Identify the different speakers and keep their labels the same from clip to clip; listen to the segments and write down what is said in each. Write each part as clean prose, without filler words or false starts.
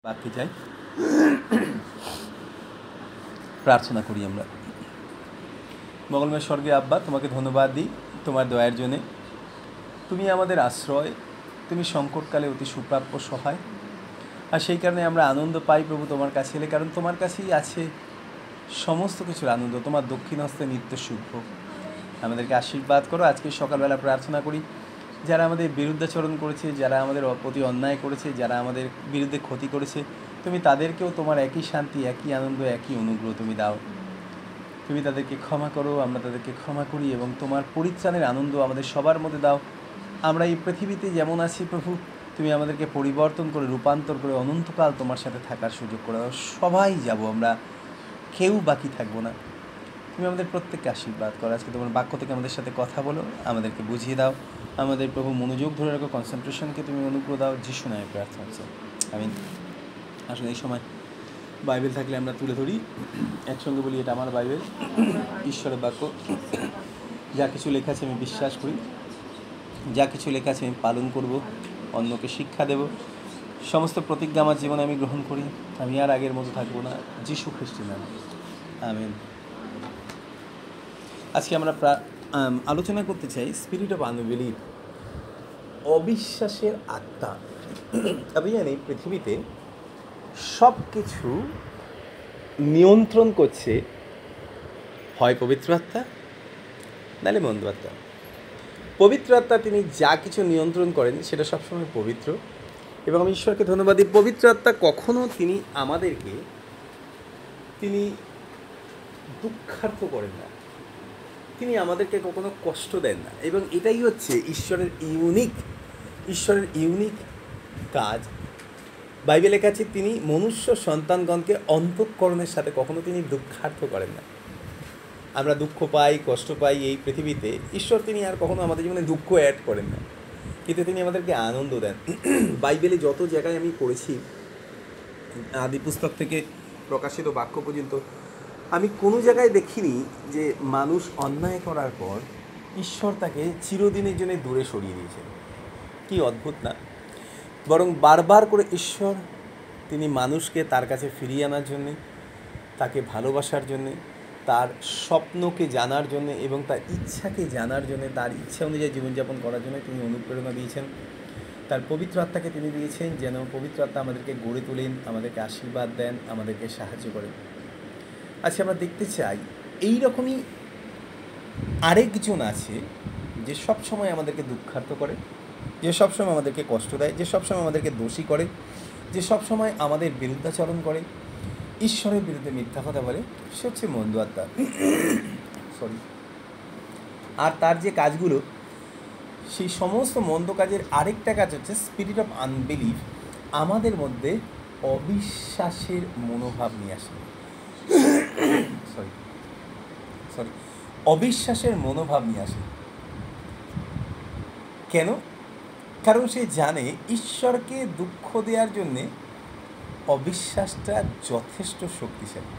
Speaker 1: বাক্যে যাই, প্রার্থনা করি আমরা। মঙ্গলময় স্বর্গে আব্বা, তোমাকে ধন্যবাদ দিই তোমার দয়ার জন্যে। তুমি আমাদের আশ্রয়, তুমি সংকটকালে অতি সুপ্রাপ্য সহায়। আর সেই কারণে আমরা আনন্দ পাই প্রভু তোমার কাছে এলে, কারণ তোমার কাছেই আছে সমস্ত কিছুর আনন্দ। তোমার দক্ষিণ হস্তে নিত্য শুভ। আমাদেরকে আশীর্বাদ করো। আজকে সকালবেলা প্রার্থনা করি যারা আমাদের বিরুদ্ধাচরণ করেছে, যারা আমাদের প্রতি অন্যায় করেছে, যারা আমাদের বিরুদ্ধে ক্ষতি করেছে, তুমি তাদেরকেও তোমার একই শান্তি, একই আনন্দ, একই অনুগ্রহ তুমি দাও। তুমি তাদেরকে ক্ষমা করো, আমরা তাদেরকে ক্ষমা করি, এবং তোমার পরিত্রাণের আনন্দ আমাদের সবার মধ্যে দাও। আমরা এই পৃথিবীতে যেমন আছি প্রভু, তুমি আমাদেরকে পরিবর্তন করে, রূপান্তর করে অনন্তকাল তোমার সাথে থাকার সুযোগ করে দাও। সবাই যাব আমরা, কেউ বাকি থাকবো না। তুমি আমাদের প্রত্যেককে আশীর্বাদ করো। আজকে তোমার বাক্য থেকে আমাদের সাথে কথা বলো, আমাদেরকে বুঝিয়ে দাও। আমাদের প্রভু মনোযোগ ধরে রাখো, কনসেন্ট্রেশনকে তুমি অনুগ্রহ দাও। যিশু নামে প্রার্থনা করছি, আমিন। আসলে এই সময় বাইবেল থাকলে আমরা তুলে ধরি, একসঙ্গে বলি, এটা আমার বাইবেল, ঈশ্বরের বাক্য। যা কিছু লেখা আছে আমি বিশ্বাস করি, যা কিছু লেখা আছে আমি পালন করব, অন্যকে শিক্ষা দেব। সমস্ত প্রতিজ্ঞা আমার জীবনে আমি গ্রহণ করি। আমি আর আগের মতো থাকবো না, যিশু খ্রিস্টের নামে, আমিন। আজকে আমরা আলোচনা করতে চাই স্পিরিট অফ আনবিলিভ, অবিশ্বাসের আত্মা। আমি জানি পৃথিবীতে সব কিছু নিয়ন্ত্রণ করছে হয় পবিত্র আত্মা, নাহলে মন্দ আত্মা। পবিত্র আত্মা তিনি যা কিছু নিয়ন্ত্রণ করেন সেটা সবসময় পবিত্র, এবং আমি ঈশ্বরকে ধন্যবাদ দিই। পবিত্র আত্মা কখনও তিনি আমাদেরকে দুঃখার্থ করেন না, তিনি আমাদেরকে কখনো কষ্ট দেন না, এবং এটাই হচ্ছে ঈশ্বরের ইউনিক কাজ। বাইবেলে কাছে তিনি মনুষ্য সন্তানগণকে অন্তঃকরণের সাথে কখনো তিনি দুঃখার্থ করেন না। আমরা দুঃখ পাই, কষ্ট পাই এই পৃথিবীতে, ঈশ্বর তিনি আর কখনো আমাদের জীবনে দুঃখ অ্যাড করেন না, কিন্তু তিনি আমাদেরকে আনন্দ দেন। বাইবেলে যত জায়গায় আমি পড়েছি, আদি পুস্তক থেকে প্রকাশিত বাক্য পর্যন্ত, আমি কোনো জায়গায় দেখিনি যে মানুষ অন্যায় করার পর ঈশ্বর তাকে চিরদিনের জন্য দূরে সরিয়ে দিয়েছেন। কি অদ্ভুত না? বরং বারবার করে ঈশ্বর তিনি মানুষকে তার কাছে ফিরিয়ে আনার জন্যে, তাকে ভালোবাসার জন্যে, তার স্বপ্নকে জানার জন্যে এবং তার ইচ্ছাকে জানার জন্যে, তার ইচ্ছা অনুযায়ী জীবনযাপন করার জন্য তিনি অনুপ্রেরণা দিয়েছেন। তার পবিত্র আত্মাকে তিনি দিয়েছেন, যেন পবিত্র আত্মা আমাদেরকে গড়ে তোলেন, আমাদেরকে আশীর্বাদ দেন, আমাদেরকে সাহায্য করেন। আজকে আমরা দেখতে চাই এই রকমই আরেকজন আছে যে সবসময় আমাদেরকে দুঃখার্ত করে, যে সবসময় আমাদেরকে কষ্ট দেয়, যে সবসময় আমাদেরকে দোষী করে, যে সবসময় আমাদের বিরুদ্ধাচরণ করে, ঈশ্বরের বিরুদ্ধে মিথ্যা কথা বলে, সে হচ্ছে মন্দ আত্মা। আর তার যে কাজগুলো, সেই সমস্ত মন্দ কাজের আরেকটা কাজ হচ্ছে স্পিরিট অফ আনবিলিভ, আমাদের মধ্যে অবিশ্বাসের মনোভাব নিয়ে আসে। অবিশ্বাসের মনোভাব নিয়ে আসে। কেন? কারণ সে জানে ঈশ্বরকে দুঃখ দেওয়ার জন্যে অবিশ্বাসটা যথেষ্ট শক্তিশালী।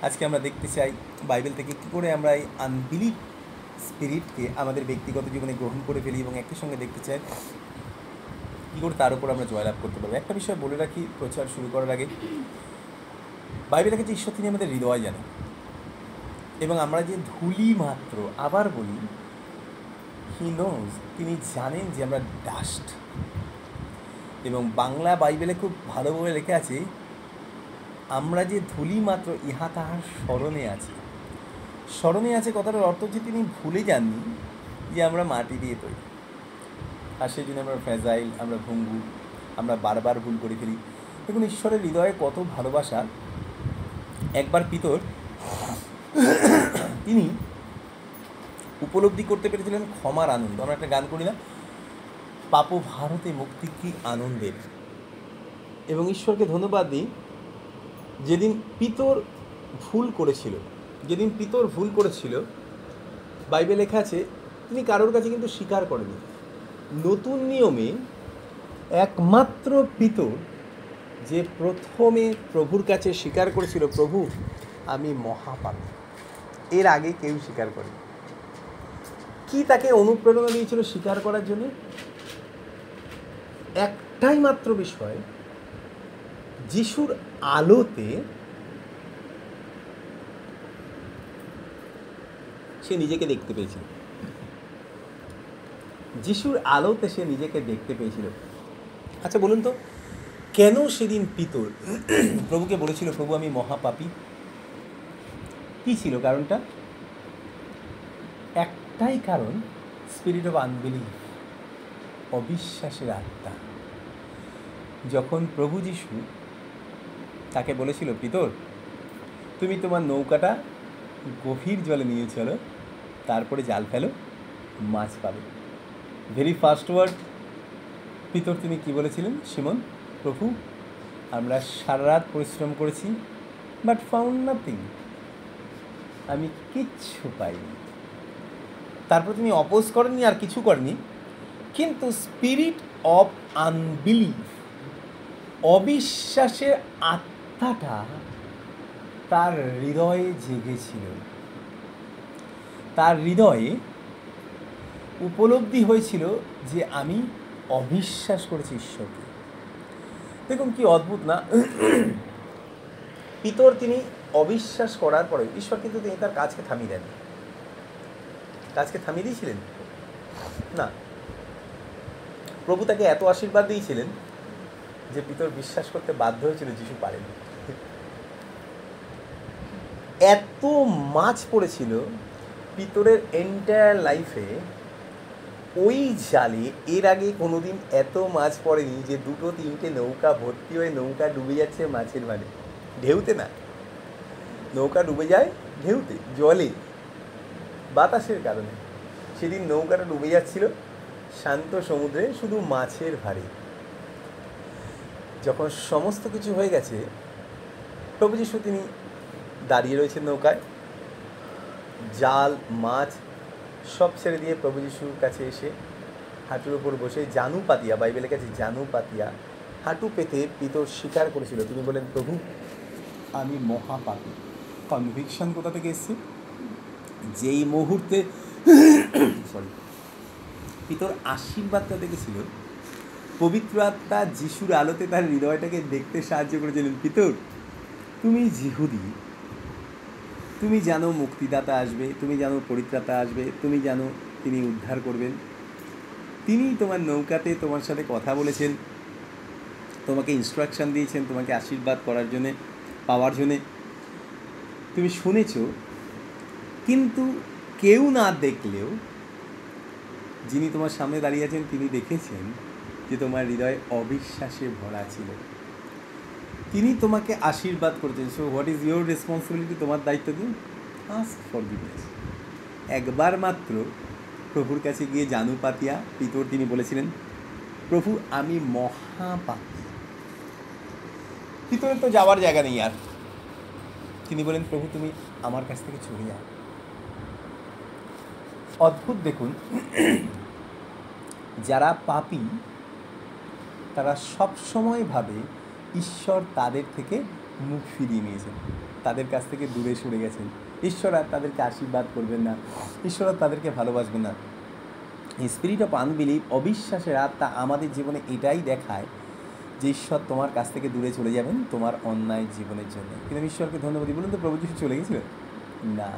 Speaker 1: আজকে আমরা দেখতে চাই বাইবেল থেকে কী করে আমরা এই আনবিলিভ স্পিরিটকে আমাদের ব্যক্তিগত জীবনে গ্রহণ করে ফেলি, এবং একই সঙ্গে দেখতে চাই কী করে তার উপর আমরা জয়লাভ করতে পারবো। একটা বিষয় বলে রাখি প্রচার শুরু করার আগে, বাইবেলের কাছে ঈশ্বর তিনি আমাদের হৃদয় জানেন, এবং আমরা যে ধুলি মাত্র, আবার বলি, হি নোজ, তিনি জানেন যে আমরা ডাস্ট। এবং বাংলা বাইবেলে খুব ভালোভাবে লেখা আছে, আমরা যে ধুলি মাত্র, ইহা তাহার স্মরণে আছে। স্মরণে আছে কথাটার অর্থ হচ্ছে তিনি ভুলে যাননি যে আমরা মাটি দিয়ে তৈরি, আর সেই জন্য আমরা ফ্যাজাইল, আমরা ভঙ্গুর, আমরা বারবার ভুল করে ফেলি। দেখুন ঈশ্বরের হৃদয়ে কত ভালোবাসা। একবার পিতর তিনি উপলব্ধি করতে পেরেছিলেন ক্ষমার আনন্দ। আমরা একটা গান করি না, পাপ ভারতে মুক্তি কি আনন্দের। এবং ঈশ্বরকে ধন্যবাদ দিই, যেদিন পিতর ভুল করেছিল, বাইবেল লেখা আছে তিনি কারোর কাছে কিন্তু স্বীকার করেনি। নতুন নিয়মে একমাত্র পিতর যে প্রথমে প্রভুর কাছে স্বীকার করেছিল, প্রভু আমি মহাপাপী, এর আগে কেউ স্বীকার করেনি। কি তাকে অনুপ্রেরণা দিয়েছিল স্বীকার করার জন্য? একটাই মাত্র বিষয়, যিশুর আলোতে সে নিজেকে দেখতে পেয়েছিল। যিশুর আলোতে সে নিজেকে দেখতে পেয়েছিল। আচ্ছা বলুন তো, কেন সেদিন পিতর প্রভুকে বলেছিল, প্রভু আমি মহাপাপী? কী ছিল কারণটা? একটাই কারণ, স্পিরিট অফ আনবিলিভ, অবিশ্বাসের আত্মা। যখন প্রভু যিশু তাকে বলেছিল, পিতর তুমি তোমার নৌকাটা গভীর জলে নিয়ে চলো, তারপরে জাল ফেলো, মাছ পাবে। ভেরি ফার্স্ট ওয়ার্ড পিতর তিনি কী বলেছিলেন? সিমন, প্রভু আমরা সারা রাত পরিশ্রম করেছি, বাট ফাউন্ড নাথিং, আমি কিচ্ছু পাইনি। তারপর তিনি অপোজ করেননি, আর কিছু করেনি, কিন্তু স্পিরিট অফ আনবিলিভ, অবিশ্বাসের আত্মাটা তার হৃদয়ে জেগেছিল। তার হৃদয়ে উপলব্ধি হয়েছিল যে আমি অবিশ্বাস করেছি ঈশ্বরকে। দেখুন কি অদ্ভুত না, পিতর তিনি অবিশ্বাস করার পরে ঈশ্বর কিন্তু তিনি তার কাজকে থামিয়ে দেন। কাজকে থামিয়ে দিয়েছিলেন না, প্রভু তাকে এত আশীর্বাদ দিয়েছিলেন যে পিতর বিশ্বাস করতে বাধ্য হয়েছিল যিশু পারেনি। এত মাছ পড়েছিল পিতরের এন্টায়ার লাইফে, ওই জালে এর আগে কোনোদিন এত মাছ পড়েনি যে 2-3টে নৌকা ভর্তি হয়ে নৌকা ডুবে যাচ্ছে মাছের মানে, ঢেউতে না, নৌকা ডুবে যায় ঢেউতে, জলে, বাতাসের কারণে। সেদিন নৌকাটা ডুবে যাচ্ছিল শান্ত সমুদ্রে শুধু মাছের ভারে। যখন সমস্ত কিছু হয়ে গেছে, প্রভু যিশু তিনি দাঁড়িয়ে রয়েছেন নৌকায়, জাল মাছ সব ছেড়ে দিয়ে প্রভু যিশুর কাছে এসে হাঁটুর ওপর বসে জানু পাতিয়া, বাইবেলের কাছে জানু পাতিয়া, হাঁটু পেতে পিতর স্বীকার করেছিল। তিনি বলেন, প্রভু আমি মহাপাপী। কনভিকশন কোথা থেকে এসছে? যেই মুহূর্তে পিতর আশীর্বাদটা দেখেছিল, পবিত্র আত্মা যিশুর আলোতে তার হৃদয়টাকে দেখতে সাহায্য করেছিলেন। পিতর তুমি যিহুদি, তুমি জানো মুক্তিদাতা আসবে, তুমি জানো পরিত্রাতা আসবে, তুমি জানো তিনি উদ্ধার করবেন, তিনি তোমার নৌকাতে তোমার সাথে কথা বলেছেন, তোমাকে ইনস্ট্রাকশান দিয়েছেন, তোমাকে আশীর্বাদ করার জন্যে, পাওয়ার জন্যে, তুমি শুনেছ। কিন্তু কেউ না দেখলেও যিনি তোমার সামনে দাঁড়িয়ে আছেন তিনি দেখেছেন যে তোমার হৃদয় অবিশ্বাসে ভরা ছিল। তিনি তোমাকে আশীর্বাদ করেছেন। So what is your responsibility? তোমার দায়িত্ব দিন, আস্ক ফরগিভনেস। একবার মাত্র প্রভুর কাছে গিয়ে জানু পাতিয়া পিতর তিনি বলেছিলেন, প্রভু আমি মহাপাপী। পিতরের তো যাওয়ার জায়গা নেই আর, তিনি বলেন, প্রভু তুমি আমার কাছ থেকে চলে যাও। অদ্ভুত দেখুন, যারা পাপী তারা সবসময় ভাবে ঈশ্বর তাদের থেকে মুখ ফিরিয়ে নিয়েছেন, তাদের কাছ থেকে দূরে সরে গেছেন, ঈশ্বর আর তাদেরকে আশীর্বাদ করবেন না, ঈশ্বর আর তাদেরকে ভালোবাসবেন না। স্পিরিট অফ আনবিলিভ, অবিশ্বাসের আত্মা আমাদের জীবনে এটাই দেখায় যে ঈশ্বর তোমার কাছ থেকে দূরে চলে যাবেন তোমার অন্যায় জীবনের জন্য। কিন্তু ঈশ্বরকে ধন্যবাদ বলুন তো, প্রভু যিশু চলে গেছিলেন না,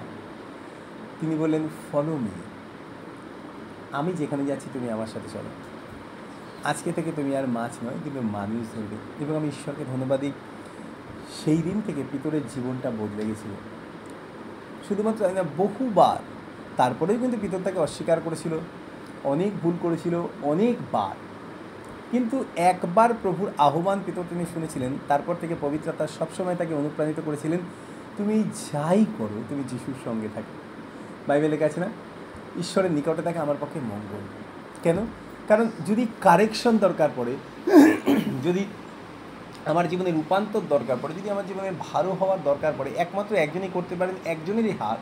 Speaker 1: তিনি বললেন ফলো মি, আমি যেখানে যাচ্ছি তুমি আমার সাথে চলো। আজকে থেকে তুমি আর মাছ নয় কিন্তু মানুষ ধরবে। এবং আমি ঈশ্বরকে ধন্যবাদ দিই, সেই দিন থেকে পিতরের জীবনটা বদলে গেছিল। শুধুমাত্র তাই না, বহুবার তারপরেও কিন্তু পিতর তাকে অস্বীকার করেছিল, অনেক ভুল করেছিল অনেকবার, কিন্তু একবার প্রভুর আহ্বান পিতর তিনি শুনেছিলেন। তারপর থেকে পবিত্রতা সবসময় তাকে অনুপ্রাণিত করেছিলেন, তুমি যাই করো তুমি যিশুর সঙ্গে থাকো। বাইবেলে লেখা আছে না, ঈশ্বরের নিকটে থাকা আমার পক্ষে মঙ্গল। কেন? কারণ যদি কারেকশন দরকার পড়ে, যদি আমার জীবনে রূপান্তর দরকার পড়ে, যদি আমার জীবনে ভালো হওয়ার দরকার পড়ে, একমাত্র একজনই করতে পারেন, একজনেরই হাত,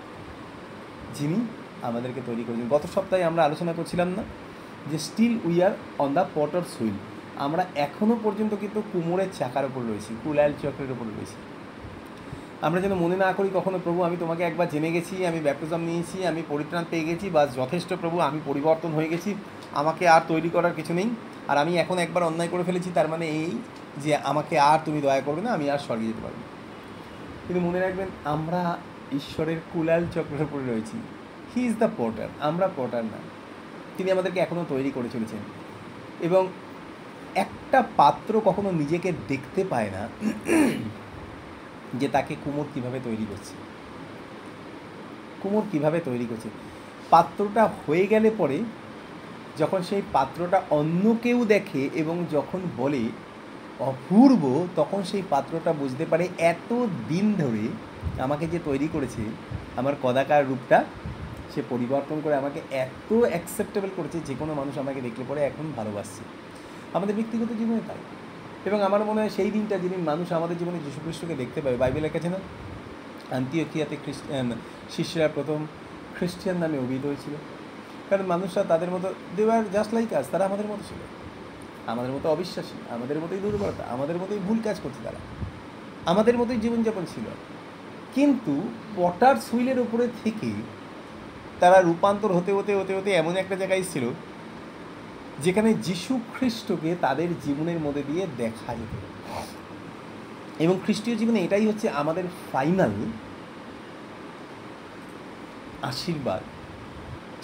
Speaker 1: যিনি আমাদেরকে তৈরি করেছেন। গত সপ্তাহে আমরা আলোচনা করছিলাম না যে still we are on the potter's wheel, আমরা এখনও পর্যন্ত কিন্তু কুমোরের চাকার ওপর রয়েছি, কুলাল চক্রের ওপর রয়েছি। আমরা যেন মনে না করি কখনো, প্রভু আমি তোমাকে একবার জেনে গেছি, আমি ব্যাপটিজম নিয়েছি, আমি পরিত্রাণ পেয়ে গেছি, বাস যথেষ্ট প্রভু, আমি পরিবর্তন হয়ে গেছি, আমাকে আর তৈরি করার কিছু নেই। আর আমি এখন একবার অন্যায় করে ফেলেছি, তার মানে এই যে আমাকে আর তুমি দয়া করবে না, আমি আর স্বর্গে যেতে পারবো না। কিন্তু মনে রাখবেন, আমরা ঈশ্বরের কুলাল চক্রের উপরে রয়েছি। হি ইজ দ্য পটার, আমরা পটার না। তিনি আমাদেরকে এখনও তৈরি করে চলেছেন। এবং একটা পাত্র কখনো নিজেকে দেখতে পায় না যে তাকে কুমোর কীভাবে তৈরি করছে, কুমোর কীভাবে তৈরি করছে। পাত্রটা হয়ে গেলে পরে যখন সেই পাত্রটা অন্য কেউ দেখে এবং যখন বলে অপূর্ব, তখন সেই পাত্রটা বুঝতে পারে এত দিন ধরে আমাকে যে তৈরি করেছে, আমার কদাকার রূপটা সে পরিবর্তন করে আমাকে এত অ্যাকসেপ্টেবল করেছে, যে কোনো মানুষ আমাকে দেখলে পরে এখন ভালোবাসছে। আমাদের ব্যক্তিগত জীবনে তাই। এবং আমার মনে হয় সেই দিনটা যেদিন মানুষ আমাদের জীবনে যীশু খ্রিস্টকে দেখতে পাবে, বাইবেলের কাছে না আন্তিওকিয়াতে শিষ্যরা প্রথম খ্রিস্টিয়ান নামে অভিহিত হয়েছিল। কারণ মানুষরা তাদের মতো, দে আর জাস্ট লাইক আস, তারা আমাদের মতো ছিল, আমাদের মতো অবিশ্বাসী, আমাদের মতোই দুর্বলতা, আমাদের মতোই ভুল কাজ করছে, তারা আমাদের মতোই জীবনযাপন ছিল। কিন্তু পটার সুইলের উপরে থেকে তারা রূপান্তর হতে হতে হতে হতে এমন একটা জায়গায় ছিল যেখানে যীশু খ্রিস্টকে তাদের জীবনের মধ্যে দিয়ে দেখা যেত। এবং খ্রিস্টীয় জীবনে এটাই হচ্ছে আমাদের ফাইনাল আশীর্বাদ,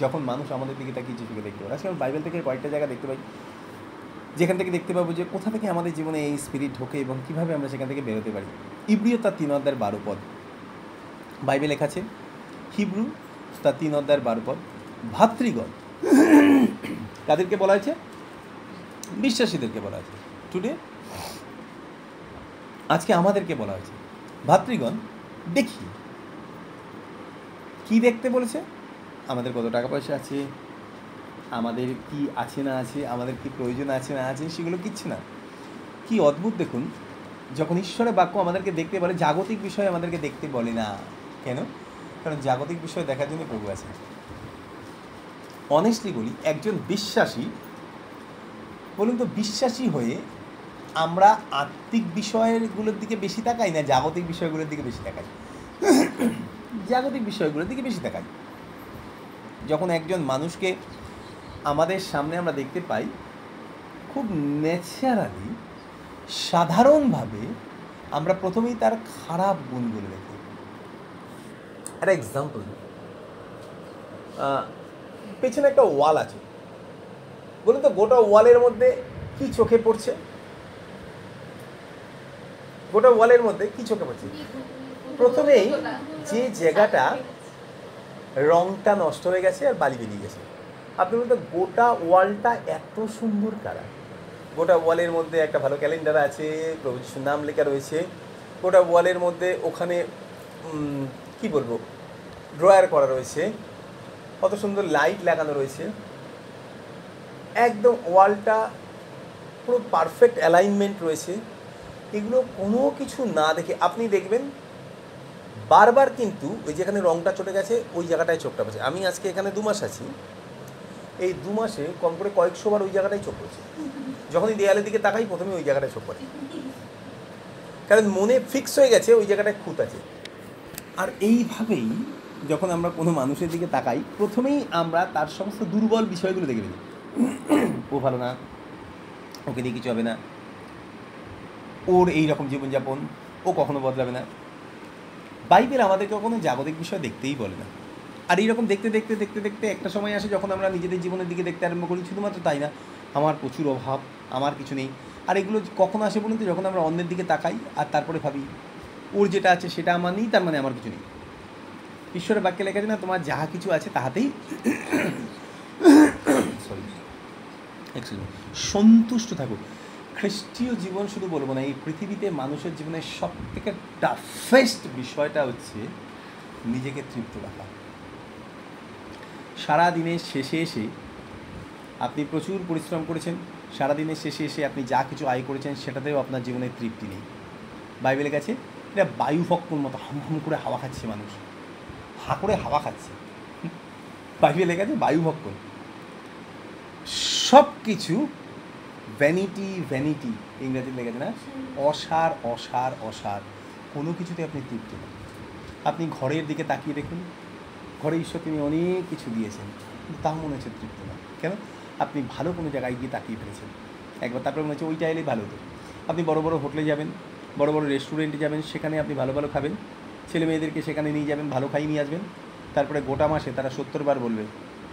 Speaker 1: যখন মানুষ আমাদের দিকে তাকিয়ে যীশুকে দেখতে পারে। আজকে আমরা বাইবেল থেকে কয়েকটা জায়গা দেখতে পাই যেখান থেকে দেখতে পাবো যে কোথা থেকে আমাদের জীবনে এই স্পিরিট ঢোকে এবং কীভাবে আমরা সেখান থেকে বেরোতে পারি। ইব্রিয় তার 3:12 বাইবেল লেখা আছে, হিব্রু তার 3:12, ভাতৃগণ, কাদেরকে বলা হয়েছে? বিশ্বাসীদেরকে বলা হয়েছে। টুডে আজকে আমাদেরকে বলা হয়েছে, ভাতৃগণ দেখি। কি দেখতে বলেছে? আমাদের কত টাকা পয়সা আছে, আমাদের কি আছে না আছে, আমাদের কি প্রয়োজন আছে না আছে, সেগুলো কিচ্ছু না। কি অদ্ভুত দেখুন, যখন ঈশ্বরের বাক্য আমাদেরকে দেখতে বলে, জাগতিক বিষয় আমাদেরকে দেখতে বলে না। কেন? কারণ জাগতিক বিষয় দেখার জন্য প্রভু আছে। অনেস্টলি বলি, একজন বিশ্বাসী, বলুন তো, বিশ্বাসী হয়ে আমরা আত্মিক বিষয়গুলোর দিকে বেশি তাকাই না জাগতিক বিষয়গুলোর দিকে বেশি তাকাই? জাগতিক বিষয়গুলোর দিকে বেশি তাকাই। যখন একজন মানুষকে আমাদের সামনে আমরা দেখতে পাই, খুব ন্যাচারালি, সাধারণভাবে আমরা প্রথমেই তার খারাপ গুণগুলো দেখি। একটা এক্সাম্পল, পেছনে একটা ওয়াল আছে, বলুন তো গোটা ওয়ালের মধ্যে কি চোখে পড়ছে? গোটা ওয়ালের মধ্যে কি চোখে পড়ছে? প্রথমেই যে জায়গাটা রংটা নষ্ট হয়ে গেছে আর বালি বেরিয়ে গেছে। আপনি বলতে গোটা ওয়ালটা এত সুন্দর কালার, গোটা ওয়ালের মধ্যে একটা ভালো ক্যালেন্ডার আছে, প্রভু যিশুর নাম লেখা রয়েছে, গোটা ওয়ালের মধ্যে ওখানে কি বলবো, ড্রয়ার করা রয়েছে, কত সুন্দর লাইট লাগানো রয়েছে, একদম ওয়ালটা পুরো পারফেক্ট অ্যালাইনমেন্ট রয়েছে। এগুলো কোনো কিছু না দেখে আপনি দেখবেন বারবার কিন্তু ওই যেখানে রংটা চলে গেছে ওই জায়গাটায় চোখটা পড়ছে। আমি আজকে এখানে 2 মাস আছি, এই 2 মাসে কম করে কয়েকশোবার ওই জায়গাটায় চোখ পড়ছে। যখনই দেয়ালের দিকে তাকাই প্রথমে ওই জায়গাটায় চোখ পড়ে, কারণ মনে ফিক্স হয়ে গেছে ওই জায়গাটায় খুঁত আছে। আর এইভাবেই যখন আমরা কোনো মানুষের দিকে তাকাই, প্রথমেই আমরা তার সমস্ত দুর্বল বিষয়গুলো দেখে ফেলি। ও ভালো না, ওকে দিয়ে কিছু হবে না, ওর এইরকম জীবনযাপন, ও কখনো বদলাবে না। বাইবেল আমাদেরকে কোনো জাগতিক বিষয় দেখতেই বলে না। আর এইরকম দেখতে দেখতে দেখতে দেখতে একটা সময় আসে যখন আমরা নিজেদের জীবনের দিকে দেখতে আরম্ভ করি। শুধুমাত্র তাই না, আমার প্রচুর অভাব, আমার কিছু নেই। আর এগুলো কখন আসে বলুন তো? যখন আমরা অন্যের দিকে তাকাই আর তারপরে ভাবি ওর যেটা আছে সেটা আমার নেই, তার মানে আমার কিছু নেই। ঈশ্বরের বাক্যে লেখা আছে না, তোমার যাহা কিছু আছে তাহাতেই সন্তুষ্ট থাকো। খ্রিস্টীয় জীবন শুধু বলবো না, এই পৃথিবীতে মানুষের জীবনের সব থেকে টাফেস্ট বিষয়টা হচ্ছে নিজেকে তৃপ্ত রাখা। সারাদিনের শেষে এসে আপনি প্রচুর পরিশ্রম করেছেন, সারাদিনের শেষে এসে আপনি যা কিছু আয় করেছেন সেটাতেও আপনার জীবনে তৃপ্তি নেই। বাইবেলের কাছে এটা বায়ু ভক্ষণ মতো, হাম করে হাওয়া খাচ্ছে মানুষ, হা করে হাওয়া খাচ্ছে। বাইবেলের কাছে বায়ু ভক্ষণ, সব কিছু ভ্যানিটি ভ্যানিটি, ইংরেজি লেগেছে না, অসার অসার অসার, কোনো কিছুতে আপনি তৃপ্তি নেই। আপনি ঘরের দিকে তাকিয়ে দেখুন, ঘরে ঈশ্বর তিনি অনেক কিছু দিয়েছেন, কিন্তু তাও মনে হচ্ছে তৃপ্তি না। কেন? আপনি ভালো কোনো জায়গায় গিয়ে তাকিয়ে ফেলেছেন। একবার, তারপরে মনে হচ্ছে ওইটা এলেই ভালো হতো। আপনি বড় বড় হোটেলে যাবেন, বড় বড় রেস্টুরেন্টে যাবেন, সেখানে আপনি ভালো ভালো খাবেন, ছেলে মেয়েদেরকে সেখানে নিয়ে যাবেন, ভালো খাই নিয়ে আসবেন। তারপরে গোটা মাসে তারা 70 বার বলবে,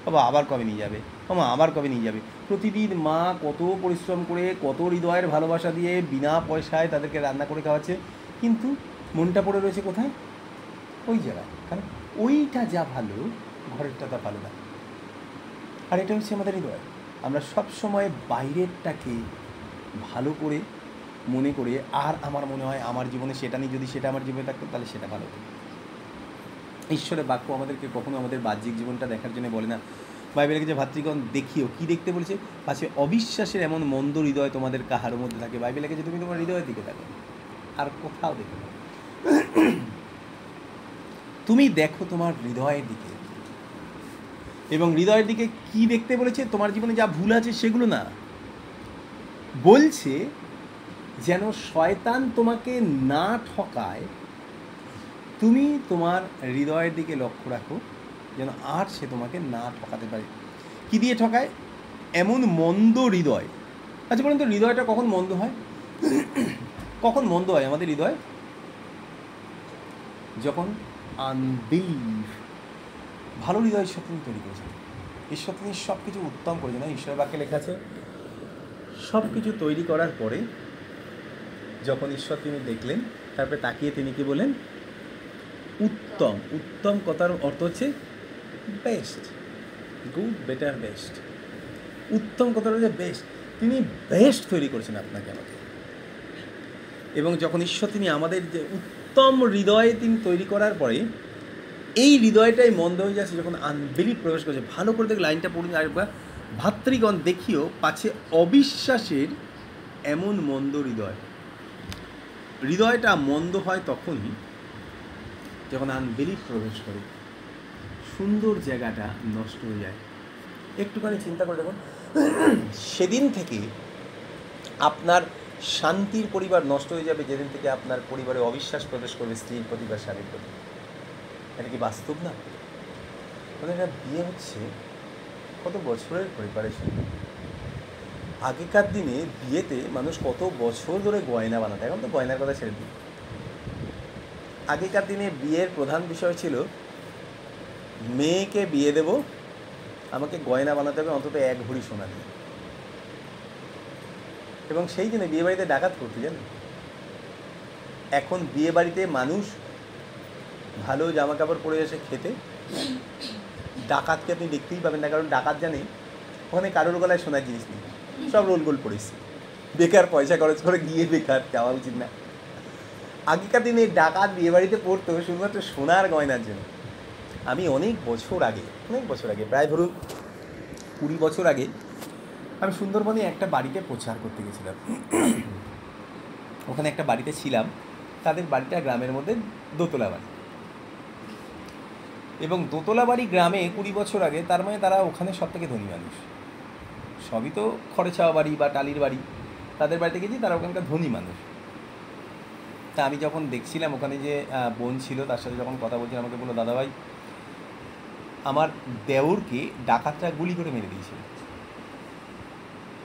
Speaker 1: বাবা আবার কবে নিয়ে যাবে, মামা আবার কবে নিয়ে যাবে। প্রতিদিন মা কত পরিশ্রম করে, কত হৃদয়ের ভালোবাসা দিয়ে বিনা পয়সায় তাদেরকে রান্না করে খাওয়াচ্ছে, কিন্তু মনটা পড়ে রয়েছে কোথায়? ওই জায়গায়। কারণ ওইটা যা ভালো, ঘরেরটা তা ভালো না। আর এটা হচ্ছে আমাদের হৃদয়। আমরা সবসময় বাইরেরটাকে ভালো করে মনে করে, আর আমার মনে হয় আমার জীবনে সেটা নেই, যদি সেটা আমার জীবনে থাকতো তাহলে সেটা ভালো হতো। ঈশ্বরের বাক্য আমাদেরকে কখনো আমাদের বাহ্যিক জীবনটা দেখার জন্য বলে না। বাইবেলে যে ভাতৃগণ দেখিও, কী দেখতে বলেছে? পাশে অবিশ্বাসের এমন মন্দ হৃদয় তোমাদের কাহার মধ্যে থাকে। বাইবেলে যে তুমি তোমার হৃদয়ের দিকে থাকো, আর কোথাও দেখো না। তুমি দেখো তোমার হৃদয়ের দিকে, এবং হৃদয়ের দিকে কি দেখতে বলেছে? তোমার জীবনে যা ভুল আছে সেগুলো না, বলছে যেন শয়তান তোমাকে না ঠকায়, তুমি তোমার হৃদয়ের দিকে লক্ষ্য রাখো, যেন আর সে তোমাকে না ঠকাতে পারে। কি দিয়ে ঠকায়? এমন মন্দ হৃদয়। আচ্ছা বলুন তো, হৃদয়টা কখন মন্দ হয়? কখন মন্দ হয় আমাদের হৃদয়? যখন আনবিলিভ। ভালো হৃদয় ঈশ্বর তিনি তৈরি করেছেন, ঈশ্বর তিনি সব কিছু উত্তম করেছেন। না, ঈশ্বরের বাক্যে লেখা আছে, সব কিছু তৈরি করার পরে যখন ঈশ্বর তিনি দেখলেন, তারপরে তাকিয়ে তিনি কি বলেন? উত্তম। উত্তম কথার অর্থ হচ্ছে বেস্ট, গুড, বেটার, বেস্ট। উত্তম কথাটা হচ্ছে বেস্ট। তিনি বেস্ট তৈরি করেছেন আপনাকে আমাকে। এবং যখন ঈশ্বর তিনি আমাদের যে উত্তম হৃদয়ে তিনি তৈরি করার পরে, এই হৃদয়টাই মন্দ হয়ে যাচ্ছে যখন আনবিলিভ প্রবেশ করছে। ভালো করে দেখ, লাইনটা পড়ুন আরেকবার। ভাতৃগণ দেখিও, পাছে অবিশ্বাসের এমন মন্দ হৃদয়। হৃদয়টা মন্দ হয় তখনই যখন আনবিলিভ প্রবেশ করে, সুন্দর জায়গাটা নষ্ট হয়ে যায়। একটুখানি চিন্তা করে দেখুন, সেদিন থেকে আপনার শান্তির পরিবার নষ্ট হয়ে যাবে যেদিন থেকে আপনার পরিবারে অবিশ্বাস প্রবেশ করবে, স্ত্রীর প্রতি বা স্বামীর প্রতি। এটা কি বাস্তব না? মানে এটা বিয়ে হচ্ছে কত বছরের প্রিপারেশন। আগেকার দিনে বিয়েতে মানুষ কত বছর ধরে গয়না বানাতো, এখন তো গয়নার কথা ছেড়ে দিই। আগেকার দিনে বিয়ের প্রধান বিষয় ছিল, মেয়েকে বিয়ে দেব, আমাকে গয়না বানাতে হবে অন্তত 1 ভরি সোনা দিয়ে। এবং সেই জন্য বিয়ে বাড়িতে ডাকাত করতে জানেন। এখন বিয়ে বাড়িতে মানুষ ভালো জামা কাপড় পরে এসে খেতে, ডাকাতকে আপনি দেখতেই পাবেন না। কারণ ডাকাত জানে ওখানে কারোর গলায় সোনার জিনিস নেই, সব রোল গোল পড়েছে, বেকার পয়সা খরচ করে গিয়ে বেকার যাওয়া উচিত না। আগেকার দিনে ডাকাত বিয়ে বাড়িতে পড়তো শুধুমাত্র সোনার গয়নার জন্য। আমি অনেক বছর আগে, প্রায় ধরুন 20 বছর আগে, আমি সুন্দরবনে একটা বাড়িতে প্রচার করতে গেছিলাম। ওখানে একটা বাড়িতে ছিলাম, তাদের বাড়িটা গ্রামের মধ্যে দোতলা বাড়ি। এবং দোতলা বাড়ি গ্রামে 20 বছর আগে, তার মানে তারা ওখানে সব থেকে ধনী মানুষ। সবই তো খড়ে ছাওয়া বাড়ি বা টালির বাড়ি, তাদের বাড়িতে গেছি, তারা ওখানকার ধনী মানুষ। তা আমি যখন দেখছিলাম ওখানে যে বোন ছিল, তার সাথে যখন কথা বলছিলাম, আমাকে বললো, দাদাভাই আমার দেওরকে ডাকাতরা গুলি করে মেরে দিয়েছিল।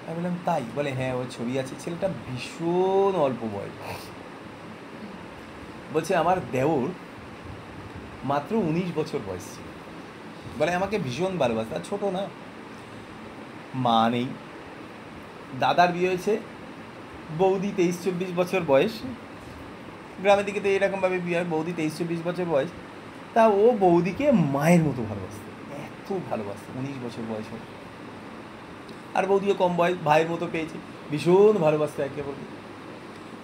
Speaker 1: আমি বললাম তাই? বলে হ্যাঁ, ওর ছবি আছে। ছেলেটা ভীষণ অল্প বয়স। বলছে আমার দেওর মাত্র 19 বছর বয়স ছিল। বলে আমাকে ভীষণ ভালোবাসে, আর ছোটো না, মা নেই, দাদার বিয়ে হয়েছে, বৌদি 23-24 বছর বয়স। গ্রামের দিকে তো এরকমভাবে বিয়ে হয়, বৌদি 23-24 বছর বয়স। তা ও বৌদিকে মায়ের মতো ভালোবাসত, এত ভালোবাসত, 19 বছর বয়স হল। আর বৌদিও কম বয়স, ভাইয়ের মতো পেয়েছে, ভীষণ ভালোবাসতো একে বলে।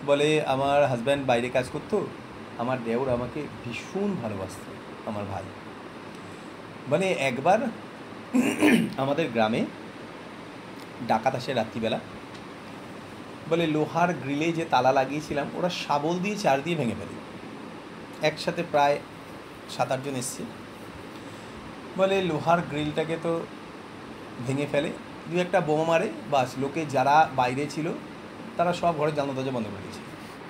Speaker 1: বলে আমার হাজব্যান্ড বাইরে কাজ করতো, আমার দেওর আমাকে ভীষণ ভালোবাসত, আমার ভাই। মানে একবার আমাদের গ্রামে ডাকাত আসে রাত্রিবেলা। বলে লোহার গ্রিলে যে তালা লাগিয়েছিলাম, ওরা শাবল দিয়ে চার দিয়ে ভেঙে ফেলে। একসাথে প্রায় 7-8 জন এসছে। বলে লোহার গ্রিলটাকে তো ভেঙে ফেলে, 2-একটা বোমা মারে, বাস লোকে যারা বাইরে ছিল তারা সব ঘরে জানলা দরজা বন্ধ করে দিয়েছে।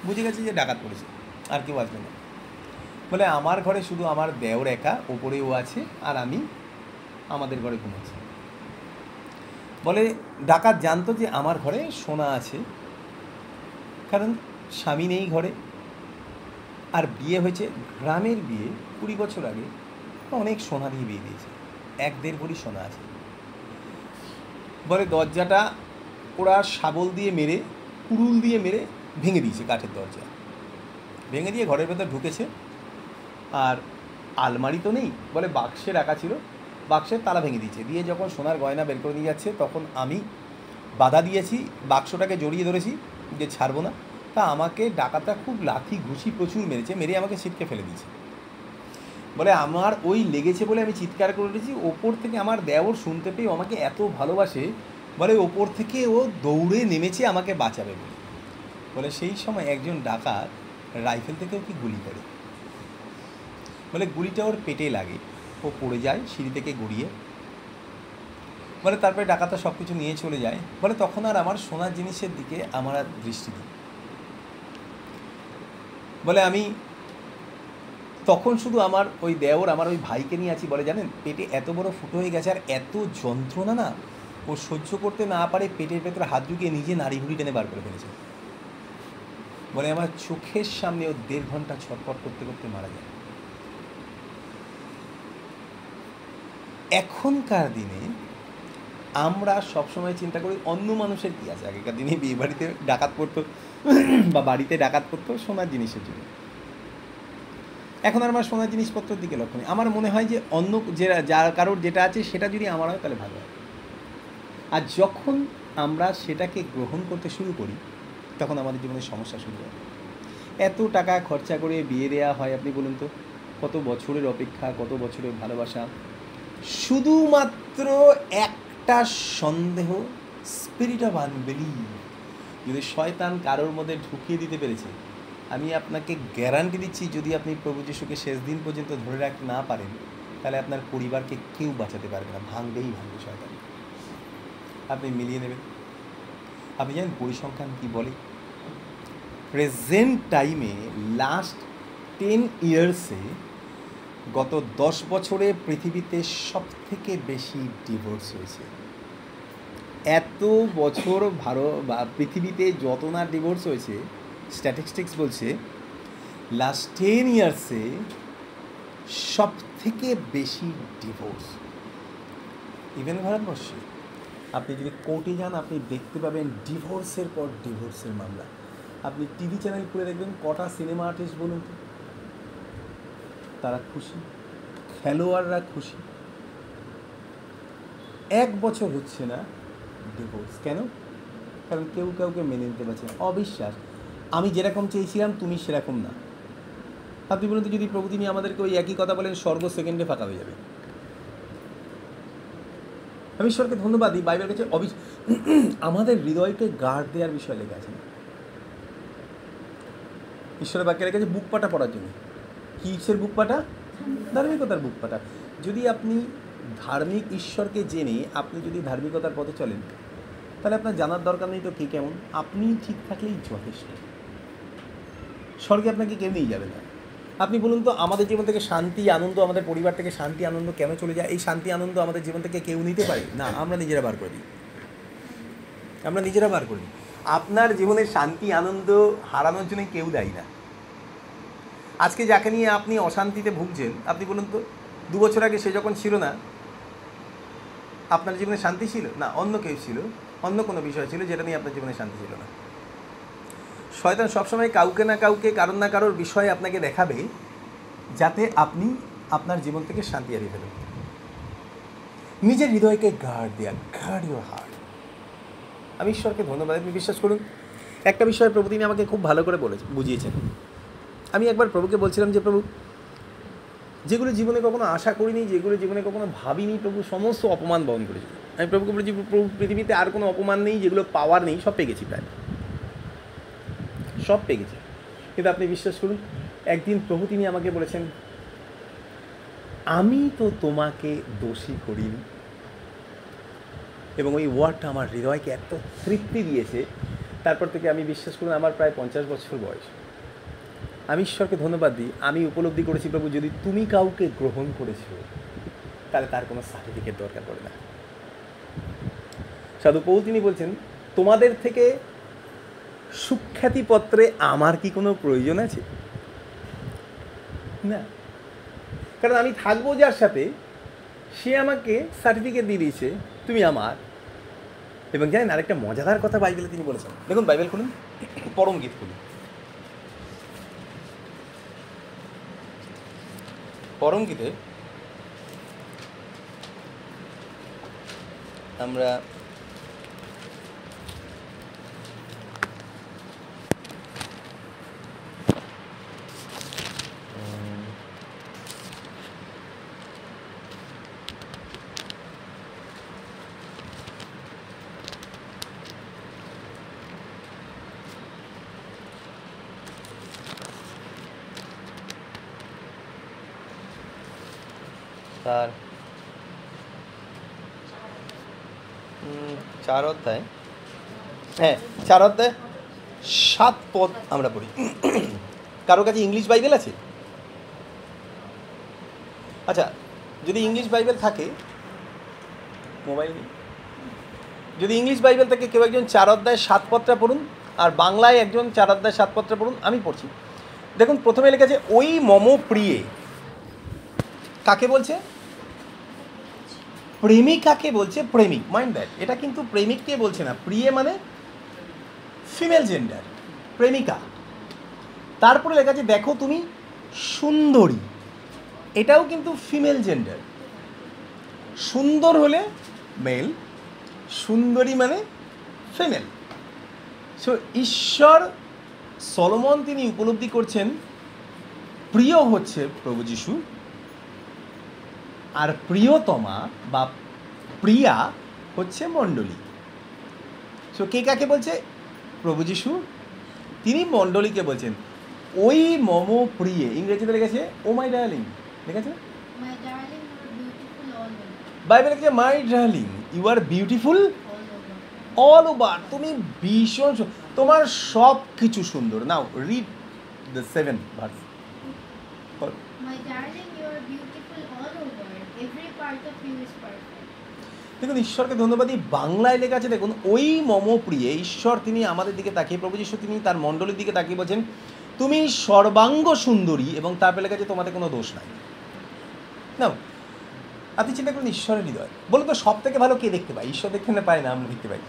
Speaker 1: বুঝে গেছে যে ডাকাত পড়েছে, আর কেউ আসবে না। বলে আমার ঘরে শুধু আমার দেওর একা, ওপরে ও আছে, আর আমি আমাদের ঘরে ঘুমাচ্ছি। বলে ডাকাত জানতো যে আমার ঘরে সোনা আছে, কারণ স্বামী নেই ঘরে, আর বিয়ে হয়েছে গ্রামের বিয়ে 20 বছর আগে, অনেক সোনা দিয়ে বিয়ে দিয়েছে, 1-1.5 ভরি সোনা আছে। বলে দরজাটা ওরা শাবল দিয়ে মেরে, কুড়ুল দিয়ে মেরে ভেঙে দিয়েছে, কাঠের দরজা ভেঙে দিয়ে ঘরের ভেতর ঢুকেছে। আর আলমারি তো নেই, বলে বাক্সে রাখা ছিল, বাক্সের তালা ভেঙে দিয়েছে, দিয়ে যখন সোনার গয়না বের করে নিয়ে যাচ্ছে তখন আমি বাধা দিয়েছি, বাক্সটাকে জড়িয়ে ধরেছি যে ছাড়বো না। তা আমাকে ডাকাতটা খুব লাথি ঘুষি প্রচুর মেরেছে, মেরে আমাকে ছিটকে ফেলে দিয়েছে। বলে আমার ওই লেগেছে বলে আমি চিৎকার করে উঠেছি, ওপর থেকে আমার দেওর শুনতে পেয়ে আমাকে এত ভালোবাসে, বলে ওপর থেকে ও দৌড়ে নেমেছে আমাকে বাঁচাবে বলে। বলে সেই সময় একজন ডাকাত রাইফেল থেকে ওকে গুলি করে, বলে গুলিটা ওর পেটে লাগে, ও পড়ে যায় সিঁড়ি থেকে গড়িয়ে। বলে তারপরে ডাকাতটা সব কিছু নিয়ে চলে যায়। বলে তখন আর আমার সোনার জিনিসের দিকে আমার আর দৃষ্টি দিই। বলে আমি তখন শুধু আমার ওই দেওর, আমার ওই ভাইকে নিয়ে আছি। বলে জানেন পেটে এত বড় ফুটো হয়ে গেছে আর এত যন্ত্রণা না ও সহ্য করতে না পারে, পেটের ভেতরে হাত ঢুকিয়ে নিজে নাড়ি ভুড়ি টেনে বার করে ফেলেছে। বলে আমার চোখের সামনে ও 1.5 ঘন্টা ছটফট করতে করতে মারা যায়। এখনকার দিনে আমরা সবসময় চিন্তা করি অন্য মানুষের কী আছে। আগেকার দিনে বিয়ে বাড়িতে ডাকাত পড়তো বা বাড়িতে ডাকাত পড়তো সোনার জিনিসের জন্য। এখন আর আমার সোনার জিনিসপত্রের দিকে লক্ষ্য নেই। আমার মনে হয় যে অন্য যার কারোর যেটা আছে সেটা যদি আমার হয় তাহলে ভালো হয়। আর যখন আমরা সেটাকে গ্রহণ করতে শুরু করি তখন আমাদের জীবনে সমস্যা শুরু হয়। এত টাকা খরচা করে বিয়ে দেওয়া হয়, আপনি বলুন তো কত বছরের অপেক্ষা, কত বছরের ভালোবাসা, শুধুমাত্র একটা সন্দেহ, স্পিরিট অফ আনবিলিভ যদি শয়তান কারোর মধ্যে ঢুকিয়ে দিতে পেরেছে, আমি আপনাকে গ্যারান্টি দিচ্ছি যদি আপনি প্রভু যিশুকে শেষ দিন পর্যন্ত ধরে রাখতে না পারেন তাহলে আপনার পরিবারকে কেউ বাঁচাতে পারবে না, ভাঙবেই ভাঙবে শয়তান। আপনি মিলিয়ে নেবেন। আপনি জানেন পরিসংখ্যান কী বলে? প্রেজেন্ট টাইমে লাস্ট 10 ইয়ার্সে গত 10 বছরে পৃথিবীতে সবথেকে বেশি ডিভোর্স হয়েছে। এত বছর পৃথিবীতে যত না ডিভোর্স হয়েছে, স্ট্যাটিস্টিক্স বলছে লাস্ট 10 ইয়ার্সে সব থেকে বেশি ডিভোর্স। ইভেন ভারতবর্ষে আপনি যদি কোর্টে যান আপনি দেখতে পাবেন ডিভোর্সের পর ডিভোর্সের মামলা। আপনি টিভি চ্যানেল খুলে দেখবেন কটা সিনেমা আর্টিস্ট বলুন তো, তারা খুশি, খেলোয়াড়রা খুশি। 1 বছর হচ্ছে না ডিভোর্স। কেন? কারণ কেউ কাউকে মেনে নিতে পারছে না, অবিশ্বাস। আমি যেরকম চেয়েছিলাম তুমি সেরকম না। আপনি বলুন তো যদি প্রভু তিনি আমাদেরকে ওই একই কথা বলেন, স্বর্গ সেকেন্ডে ফাঁকা হয়ে যাবে। আমি ঈশ্বরকে ধন্যবাদ দিই, বাইবেল কাছে আমাদের হৃদয়কে গার্ড দেওয়ার বিষয় লেখা আছে। ঈশ্বরের বাক্যে লেখা আছে বুক পাটা পড়ার জন্য। কিসের বুক পাটা? ধার্মিকতার বুক পাটা। যদি আপনি ধার্মিক ঈশ্বরকে জেনে আপনি যদি ধার্মিকতার পথে চলেন তাহলে আপনার জানার দরকার নেই তো কে কেমন, আপনি ঠিক থাকলেই যথেষ্ট। স্বর্গে আপনাকে কেউ নিয়ে যাবে না। আপনি বলুন তো আমাদের জীবন থেকে শান্তি আনন্দ, আমাদের পরিবার থেকে শান্তি আনন্দ কেন চলে যায়? এই শান্তি আনন্দ আমাদের জীবন থেকে কেউ নিতে পারে না, আমরা নিজেরা বার করে দিই। আমরা নিজেরা বার করি। আপনার জীবনের শান্তি আনন্দ হারানোর জন্য কেউ দায়ী না। আজকে যাকে নিয়ে আপনি অশান্তিতে ভুগছেন, আপনি বলুন তো 2 বছর আগে সে যখন ছিল না আপনার জীবনে শান্তি ছিল না, অন্য কেউ ছিল, অন্য কোনো বিষয় ছিল যেটা নিয়ে আপনার জীবনে শান্তি ছিল না। শয়তান সবসময় কাউকে না কাউকে, কারণ না কারোর বিষয়ে আপনাকে দেখাবে যাতে আপনি আপনার জীবন থেকে শান্তি হারিয়ে ফেলেন। নিজের হৃদয়কে গার্ড দেয়া, গার্ড ইউর হার্ট। আমি ঈশ্বরকে ধন্যবাদ। আপনি বিশ্বাস করুন একটা বিষয় প্রভু তিনি আমাকে খুব ভালো করে বুঝিয়েছেন। আমি একবার প্রভুকে বলছিলাম যে প্রভু, যেগুলো জীবনে কখনো আশা করিনি, যেগুলো জীবনে কখনো ভাবিনি, প্রভু সমস্ত অপমান বহন করেছি। আমি প্রভুকে বলেছি প্রভু পৃথিবীতে আর কোনো অপমান নেই, যেগুলো পাওয়ার নেই, সব পেয়ে গেছি, প্রায় সব পেয়ে গেছি। কিন্তু আপনি বিশ্বাস করুন একদিন প্রভু তিনি আমাকে বলেছেন, আমি তো তোমাকে দোষী করিনি। এবং ওই ওয়ার্ডটা আমার হৃদয়কে এত তৃপ্তি দিয়েছে। তারপর থেকে আমি বিশ্বাস করুন আমার প্রায় 50 বছর বয়স। আমি ঈশ্বরকে ধন্যবাদ দিই, আমি উপলব্ধি করেছি প্রভু যদি তুমি কাউকে গ্রহণ করেছো তাহলে তার কোনো সার্টিফিকেট দরকার পড়ে না। সাধু পৌল তিনি বলছেন, তোমাদের থেকে সুখ্যাতিপত্রে আমার কি কোনো প্রয়োজন আছে? না, কারণ আমি থাকবো যার সাথে, সে আমাকে সার্টিফিকেট দিয়ে দিয়েছে তুমি আমার। এবং জানেন আরেকটা মজাদার কথা বাইবেলে তিনি বলেছেন, দেখুন বাইবেল খুলুন, পরম গীত খুলুন। পরম গীতে আমরা তার 4 অধ্যায়, হ্যাঁ 4 অধ্যায় 7 পদ আমরা পড়ি। কারো কাছে ইংলিশ বাইবেল আছে? আচ্ছা, যদি ইংলিশ বাইবেল থাকে, মোবাইল নেই, যদি ইংলিশ বাইবেল থাকে কেউ একজন 4 অধ্যায় 7 পদটা পড়ুন, আর বাংলায় একজন 4 অধ্যায় 7 পদটা পড়ুন। আমি পড়ছি। দেখুন প্রথমে লেখা আছে, ওই মম প্রিয়ে। কাকে বলছে? প্রেমিকাকে বলছে। প্রেমিক, মাইন্ড দ্যাট, এটা কিন্তু প্রেমিককে বলছে না, প্রিয়ে মানে ফিমেল জেন্ডার, প্রেমিকা। তারপরে লেখা আছে, দেখো তুমি সুন্দরী, এটাও কিন্তু ফিমেল জেন্ডার। সুন্দর হলে মেল, সুন্দরী মানে ফিমেল। সো ঈশ্বর সলোমন তিনি উপলব্ধি করছেন প্রিয় হচ্ছে প্রভু যিশু, আর প্রিয়তমা বা প্রিয়া হচ্ছে মণ্ডলী। সো কে কাকে বলছে? প্রভু যিশু তিনি মণ্ডলীকে বলছেন ওই মম প্রিয়ে। ইংরেজিতে লেগেছে ও মাই ডার্লিং, লেগেছে বাইবেলে লেগেছে my darling you are beautiful all over. তুমি ভীষণ, তোমার সব কিছু সুন্দর। Now read the 7th verse. দেখুন ঈশ্বরকে ধন্যবাদ। বাংলায় লেখা আছে, দেখুন ওই মম প্রিয়ে। ঈশ্বর তিনি আমাদের দিকে তাকিয়ে, প্রভু যিশু তিনি তার মণ্ডলীর দিকে তাকিয়ে বলছেন তুমি সর্বাঙ্গ সুন্দরী, এবং তারপরে লেখা আছে তোমাদের কোনো দোষ নাই। নাও আপনি চিন্তা করুন ঈশ্বরের হৃদয়। বলুন তো সব থেকে ভালো কে দেখতে পায়? ঈশ্বর দেখতে না পায় না, আমরা দেখতে পাই।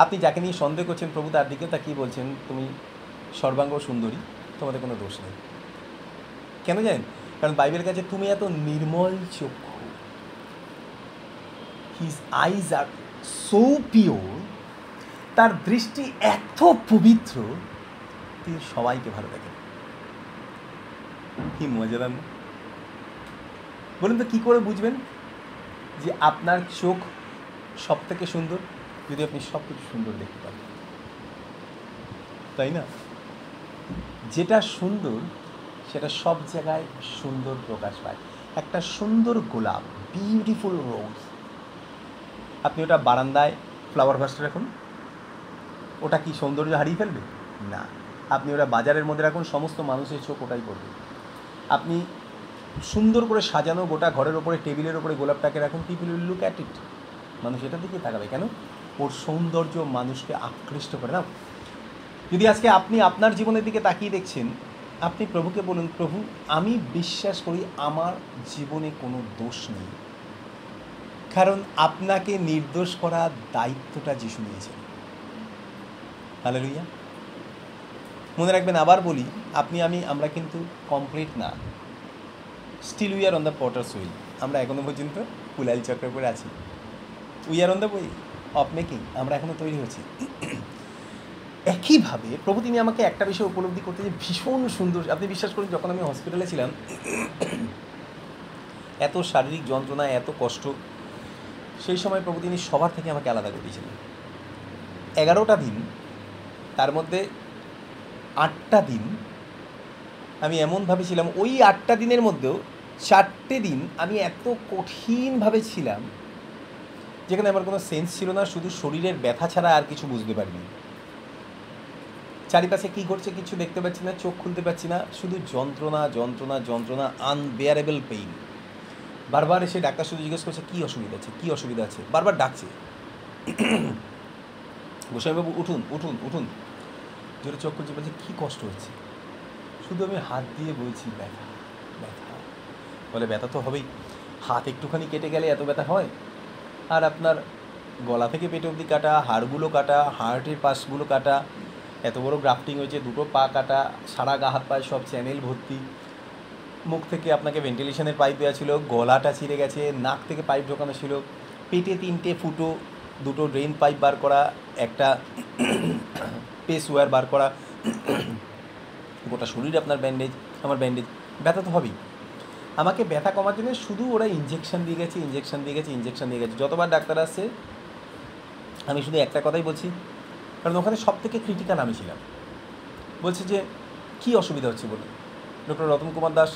Speaker 1: আপনি যাকে নিয়ে সন্দেহ করছেন প্রভু তার দিকে তাকিয়ে বলছেন তুমি সর্বাঙ্গ সুন্দরী, তোমাদের কোনো দোষ নেই। কেন জানেন? কারণ বাইবেলের কাছে তুমি এত নির্মল চক্ষু, হিজ আইজ আর সো পিওর, তার দৃষ্টি এত পবিত্র, তিনি সবাইকে ভালো দেখেন। কি মজাদার না? বলুন তো কী করে বুঝবেন যে আপনার চোখ সব থেকে সুন্দর? যদি আপনি সব কিছু সুন্দর দেখতে পান, তাই না? যেটা সুন্দর সেটা সব জায়গায় সুন্দর প্রকাশ পায়। একটা সুন্দর গোলাপ, বিউটিফুল রোজ, আপনি ওটা বারান্দায় ফ্লাওয়ার ভাসটা রাখুন, ওটা কি সৌন্দর্য হারিয়ে ফেলবে? না। আপনি ওটা বাজারের মধ্যে রাখুন, সমস্ত মানুষের চোখ ওটাই পড়বে। আপনি সুন্দর করে সাজানো গোটা ঘরের ওপরে, টেবিলের ওপরে গোলাপটাকে রাখুন, people will look at it, মানুষ এটার দিকে তাকাবে। কেন? ওর সৌন্দর্য মানুষকে আকৃষ্ট করে। না, যদি আজকে আপনি আপনার জীবনের দিকে তাকিয়ে দেখছেন, আপনি প্রভুকে বলুন, প্রভু আমি বিশ্বাস করি আমার জীবনে কোনো দোষ নেই, কারণ আপনাকে নির্দোষ করার দায়িত্বটা যিশু নিয়েছেন। হালেলুয়া। মনে রাখবেন, আবার বলি, আপনি আমরা কিন্তু কমপ্লিট না। Still we are on the potter's wheel. আমরা এখনও পর্যন্ত কুলাইল চক্রের উপরে আছি। We are on the way of making. আমরা এখনও তৈরি হচ্ছি। একইভাবে প্রভু তিনি আমাকে একটা বিষয় উপলব্ধি করতে যে ভীষণ সুন্দর। আপনি বিশ্বাস করুন, যখন আমি হসপিটালে ছিলাম, এত শারীরিক যন্ত্রণা, এত কষ্ট, সেই সময় প্রভু তিনি সবার থেকে আমাকে আলাদা করে দিয়েছিলেন। 11টা দিন, তার মধ্যে 8টা দিন আমি এমনভাবে ছিলাম, ওই 8টা দিনের মধ্যেও 4টে দিন আমি এত কঠিনভাবে ছিলাম যেখানে আমার কোনো সেন্স ছিল না, শুধু শরীরের ব্যথা ছাড়া আর কিছু বুঝতে পারিনি। চারিপাশে কী ঘটছে কিছু দেখতে পাচ্ছি না, চোখ খুলতে পারছি না, শুধু যন্ত্রণা যন্ত্রণা যন্ত্রণা, আনবেয়ারেবল পেইন। বারবার এসে ডাক্তার শুধু জিজ্ঞেস করছে কী অসুবিধা আছে, কী অসুবিধা আছে, বারবার ডাকছে, গোস্বামীবাবু উঠুন উঠুন উঠুন। জোরে চোখ করছে, বলছে কী কষ্ট হচ্ছে। শুধু আমি হাত দিয়ে বলছি ব্যথা ব্যথা। বলে ব্যথা তো হবেই, হাত একটুখানি কেটে গেলে এত ব্যথা হয়? আর আপনার গলা থেকে পেট অবধি কাটা, হাড়গুলো কাটা, হার্টের পাশগুলো কাটা, এত বড় গ্রাফটিং হয়েছে, দুটো পা কাটা, সারা গা হাত পায়ে সব চ্যানেল ভর্তি, মুখ থেকে আপনাকে ভেন্টিলেশনের পাইপ দেওয়া ছিল, গলাটা ছিঁড়ে গেছে, নাক থেকে পাইপ ঢোকানো ছিল, পেটে 3টে ফুটো, 2টো ড্রেন পাইপ বার করা, একটা পেস ওয়্যার বার করা, গোটা শরীর আপনার ব্যান্ডেজ, আমার ব্যান্ডেজ। ব্যথা তো হবেই। আমাকে ব্যথা কমার জন্য শুধু ওরা ইঞ্জেকশন দিয়ে গেছে, ইঞ্জেকশন দিয়ে গেছে, ইঞ্জেকশন দিয়ে গেছে। যতবার ডাক্তার আসছে আমি শুধু একটা কথাই বলছি, কারণ ওখানে সব থেকে ক্রিটিক্যাল আমি ছিলাম। বলছে যে কী অসুবিধা হচ্ছে বলে। ডক্টর রতন কুমার দাস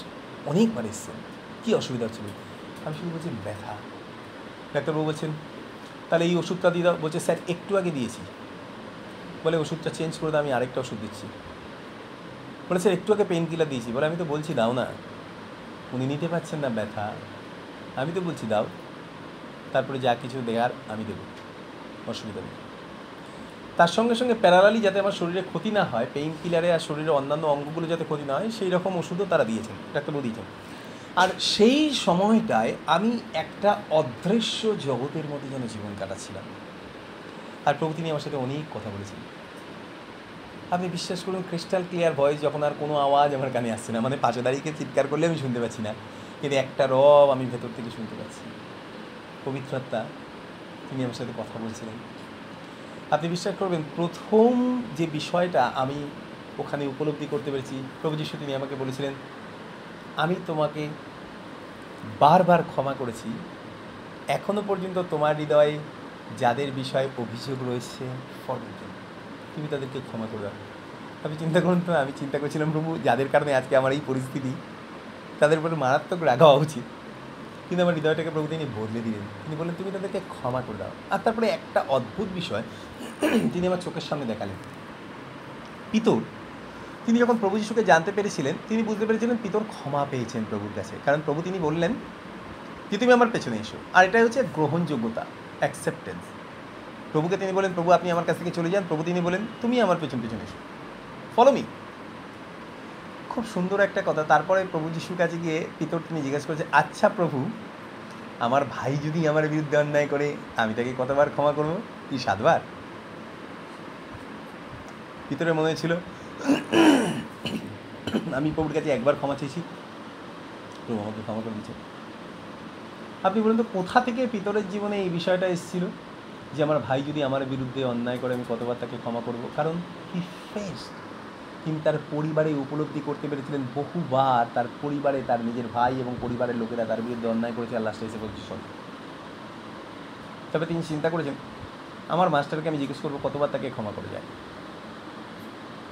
Speaker 1: অনেকবার এসছেন, কী অসুবিধা হচ্ছে বলে। আমি শুধু বলছি ব্যথা। ডাক্তারবাবু বলছেন তাহলে এই ওষুধটা দিয়ে দাও। বলছে স্যার একটু আগে দিয়েছি। বলে ওষুধটা চেঞ্জ করে দাও, আমি আরেকটা ওষুধ দিচ্ছি। বলে স্যার একটু আগে পেন কিলার দিয়েছি। বলে আমি তো বলছি দাও না, উনি নিতে পারছেন না ব্যথা, আমি তো বলছি দাও, তারপরে যা কিছু দেওয়ার আমি দেবো, অসুবিধা নেই। তার সঙ্গে সঙ্গে প্যারালালি যাতে আমার শরীরে ক্ষতি না হয়, পেইন কিলারে আর শরীরের অন্যান্য অঙ্গগুলো যাতে ক্ষতি না হয়, সেই রকম ওষুধও তারা দিয়েছেন, ডাক্তারবাবু দিয়েছেন। আর সেই সময়টায় আমি একটা অদৃশ্য জগতের মধ্যে যেন জীবন কাটাচ্ছিলাম। আর প্রভু তিনি আমার সাথে অনেক কথা বলেছেন। আপনি বিশ্বাস করুন, ক্রিস্টাল ক্লিয়ার ভয়েস, যখন আর কোনো আওয়াজ আমার কানে আসছে না, মানে পাশে দাঁড়িয়ে চিৎকার করলে আমি শুনতে পাচ্ছি না, কিন্তু একটা রব আমি ভেতর থেকে শুনতে পাচ্ছি। পবিত্র আত্মা তিনি আমার সাথে কথা বলছিলেন। আপনি বিশ্বাস করবেন, প্রথম যে বিষয়টা আমি ওখানে উপলব্ধি করতে পেরেছি, প্রভু যীশু তিনি আমাকে বলেছিলেন আমি তোমাকে বারবার ক্ষমা করেছি, এখনও পর্যন্ত তোমার হৃদয়ে যাদের বিষয়ে অভিযোগ রয়েছে তুমি তাদেরকে ক্ষমা করে দাও। আপনি চিন্তা করুন তো, আমি চিন্তা করছিলাম প্রভু যাদের কারণে আজকে আমার এই পরিস্থিতি, তাদের উপরে মারাত্মক রাগ হওয়া উচিত, কিন্তু আমার হৃদয়টাকে প্রভু তিনি বদলে দিলেন। তিনি বললেন তুমি তাদেরকে ক্ষমা করে দাও। আর তারপরে একটা অদ্ভুত বিষয় তিনি আমার চোখের সামনে দেখালেন। পিতর তিনি যখন প্রভু যীশুকে জানতে পেরেছিলেন, তিনি বুঝতে পেরেছিলেন পিতর ক্ষমা পেয়েছেন প্রভুর কাছে, কারণ প্রভু তিনি বললেন যে তুমি আমার পেছনে এসো। আর এটাই হচ্ছে গ্রহণযোগ্যতা, অ্যাকসেপ্টেন্স। প্রভুকে তিনি বলেন প্রভু আপনি আমার কাছ থেকে চলে যান, প্রভু তিনি বলেন তুমি আমার পেছনে এসো, ফলো মি। খুব সুন্দর একটা কথা। তারপরে প্রভু যীশুর কাছে গিয়ে পিতর তিনি জিজ্ঞাসা করেছে আচ্ছা প্রভু, আমার ভাই যদি আমার বিরুদ্ধে অন্যায় করে আমি তাকে কতবার ক্ষমা করবো? কি 7 বার? পিতরের মনে ছিল আমি প্রভুর কাছে একবার ক্ষমা চেয়েছি, প্রভু আমাকে ক্ষমা করে দিচ্ছে। আপনি বলুন তো কোথা থেকে পিতরের জীবনে এই বিষয়টা এসেছিল যে আমার ভাই যদি আমার বিরুদ্ধে অন্যায় করে আমি কতবার তাকে ক্ষমা করব? কারণ হি ফেসড, তিনি তার পরিবারে উপলব্ধি করতে পেরেছিলেন বহুবার তার পরিবারে তার নিজের ভাই এবং পরিবারের লোকেরা তার বিরুদ্ধে অন্যায় করেছে, আর লাস্টে এসে বলছি সরি। তবে তিনি চিন্তা করেছেন আমার মাস্টারকে আমি জিজ্ঞেস করবো কতবার তাকে ক্ষমা করে যায়।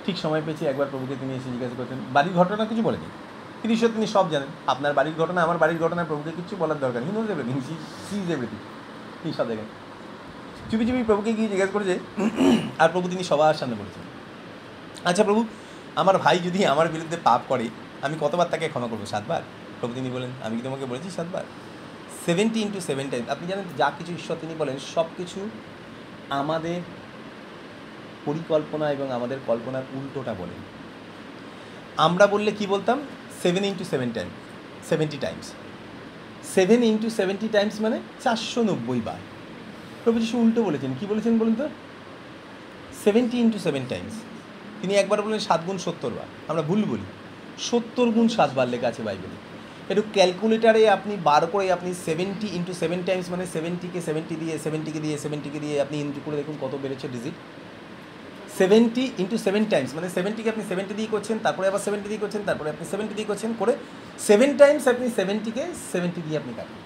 Speaker 1: ঠিক সময় পেয়েছি, একবার প্রভুকে তিনি এসে জিজ্ঞাসা করছেন, বাড়ির ঘটনা কিছু বলেনি, কিন্তু ঈশ্বর তিনি সব জানেন, আপনার বাড়ির ঘটনা আমার বাড়ির ঘটনা প্রভুকে কিছু বলার দরকার নেই, knows everything, sees everything, তিনি সব দেখেন। চুপি চুপি প্রভুকে গিয়ে জিজ্ঞাসা করেছে, আর প্রভু তিনি সবার সামনে বলেছেন আচ্ছা প্রভু, আমার ভাই যদি আমার বিরুদ্ধে পাপ করে আমি কতবার তাকে ক্ষমা করবো? 7 বার? প্রভু তিনি বলেন আমি কি তোমাকে বলেছি 7 বার? 70 × 7 টাইমস। আপনি জানেন যা কিছু ঈশ্বর তিনি বলেন সব কিছু আমাদের পরিকল্পনা এবং আমাদের কল্পনার উল্টোটা বলেন। আমরা বললে কি বলতাম? 7 × 7 টাইমস, 70 টাইমস। 7 × 70 টাইমস মানে 490 বার। প্রভু যীশু উল্টো বলেছেন। কি বলেছেন বলুন তো? 70 × 7 টাইমস। তিনি একবার বললেন 7 × 70 বার। আমরা ভুল বলি, 70 × 7 বার লেখা আছে বাইবেলে। একটু ক্যালকুলেটারে আপনি বার করে আপনি 70 × 7 টাইমস মানে 70কে 70 দিয়ে 70কে দিয়ে 70কে দিয়ে আপনি ইনটু করে দেখুন কত বেড়েছে ডিজিট। 70 × 7 টাইমস মানে 70কে আপনি 70 দিয়ে করছেন, তারপরে আবার 70 দিয়ে করছেন, তারপরে আপনি 70 দিয়ে করছেন, করে 7 টাইমস আপনি 70কে 70 দিয়ে আপনি কাটেন,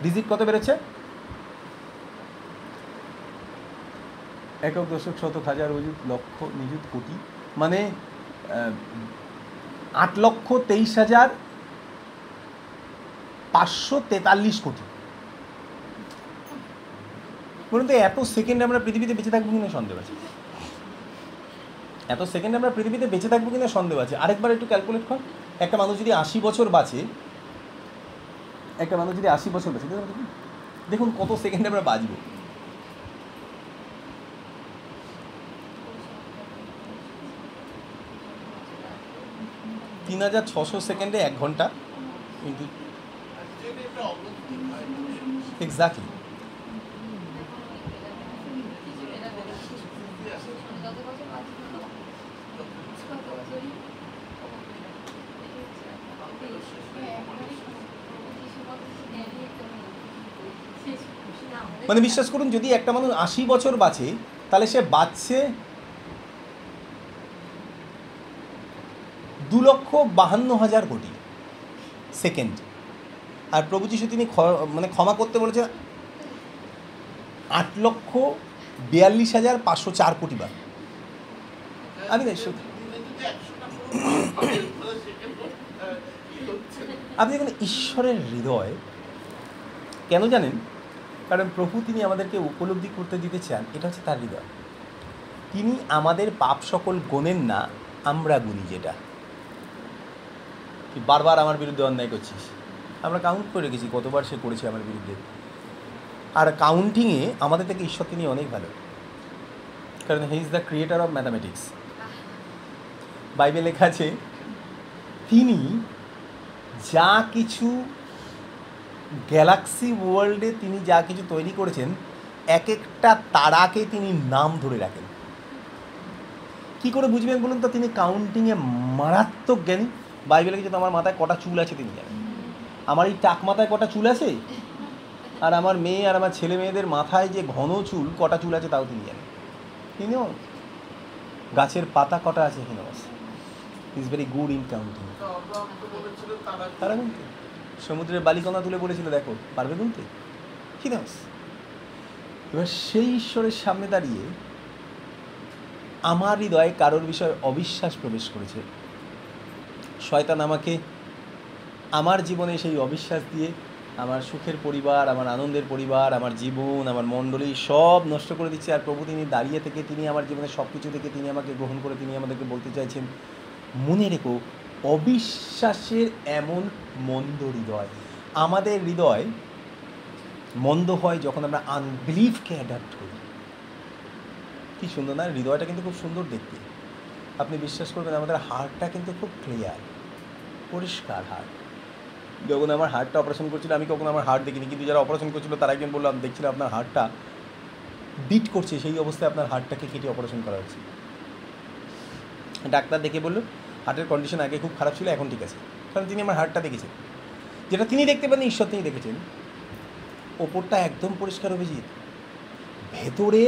Speaker 1: ডিজিট কত বেড়েছে? একক দশক শতক হাজার অযুত লক্ষ নিযুত কোটি, মানে 8,23,543 কোটি। বলুন তো এত সেকেন্ড আমরা পৃথিবীতে বেঁচে থাকবো কিনা সন্দেহ আছে। এত সেকেন্ড আমরা পৃথিবীতে বেঁচে থাকবো কিনা সন্দেহ আছে। আরেকবার একটু ক্যালকুলেট কর। একটা মানুষ যদি 80 বছর বাঁচে, দেখুন কত সেকেন্ডে আমরা বাঁচবো। তিন 3600 সেকেন্ডে 1 ঘন্টা কিন্তু এক্স্যাক্টলি। মানে বিশ্বাস করুন, যদি একটা মানুষ 80 বছর বাঁচে, তাহলে সে বাঁচছে 2,52,000 কোটি সেকেন্ড। আর প্রভু যিশু তিনি মানে ক্ষমা করতে বলেছেন 8,42,504 কোটি বার। আমি না আপনি দেখুন ঈশ্বরের হৃদয় কেন জানেন? কারণ প্রভু তিনি আমাদেরকে উপলব্ধি করতে দিতে চান, এটা হচ্ছে তার হৃদয়। তিনি আমাদের পাপ সকল গোনেন না, আমরা গুনি। যেটা বারবার আমার বিরুদ্ধে অন্যায় করছিস, আমরা কাউন্ট করে রেখেছি কতবার সে করেছে আমার বিরুদ্ধে। আর কাউন্টিংয়ে আমাদের থেকে ঈশ্বর তিনি অনেক ভালো, কারণ he is the creator of mathematics. বাইবেলে লেখা আছে তিনি যা কিছু গ্যালাক্সি ওয়ার্ল্ডে তিনি যা কিছু তৈরি করেছেন, এক একটা তারাকে তিনি নাম ধরে রাখেন। কি করে বুঝবেন বলুন তো? তিনি কাউন্টিংয়ে মারাত্মক জ্ঞানী। বাইবেলে কিছু আমার মাথায় কটা চুল আছে তিনি জানেন, আমার এই টাক মাথায় কটা চুল আছে, আর আমার মেয়ে আর আমার ছেলে মেয়েদের মাথায় যে ঘন চুল কটা চুল আছে তাও তিনি জানেন। তিনিও গাছের পাতা কটা আছে কিনা, is very good in counting. তারা গুনতে, সমুদ্রের বালিকণা তুলে পড়েছিল, দেখো পারবে গুনতে কি না? এবার সেই ঈশ্বরের সামনে দাঁড়িয়ে আমার হৃদয়ে কারোর বিষয়ে অবিশ্বাস প্রবেশ করেছে। শয়তান আমাকে আমার জীবনে সেই অবিশ্বাস দিয়ে আমার সুখের পরিবার, আমার আনন্দের পরিবার, আমার জীবন, আমার মণ্ডলী সব নষ্ট করে দিচ্ছে। আর প্রভু তিনি দাঁড়িয়ে থেকে তিনি আমার জীবনে সব কিছু থেকে তিনি আমাকে গ্রহণ করে তিনি আমাদেরকে বলতে চাইছেন, মনে রেখো অবিশ্বাসের এমন মন্দ হৃদয়। আমাদের হৃদয় মন্দ হয় যখন আমরা আনবিলিভকে অ্যাডাপ্ট করি। কি সুন্দর না? হৃদয়টা কিন্তু খুব সুন্দর দেখতে। আপনি বিশ্বাস করবেন আমাদের হার্টটা কিন্তু খুব ক্লিয়ার, পরিষ্কার হার্ট। যখন আমার হার্টটা অপারেশন করছিল, আমি কখনো আমার হার্ট দেখিনি, কিন্তু যারা অপারেশন করছিল তারা একজন বললাম দেখছিলাম আপনার হার্টটা বিট করছে, সেই অবস্থায় আপনার হার্টটাকে কেটে অপারেশন করা হচ্ছে। ডাক্তার দেখে বলল হার্টের কন্ডিশন আগে খুব খারাপ ছিল, এখন ঠিক আছে। কারণ তিনি আমার হার্টটা দেখেছেন, যেটা তিনি দেখতে পারেন ঈশ্বর তিনি দেখেছেন। ওপরটা একদম পরিষ্কার অভিজিৎ, ভেতরে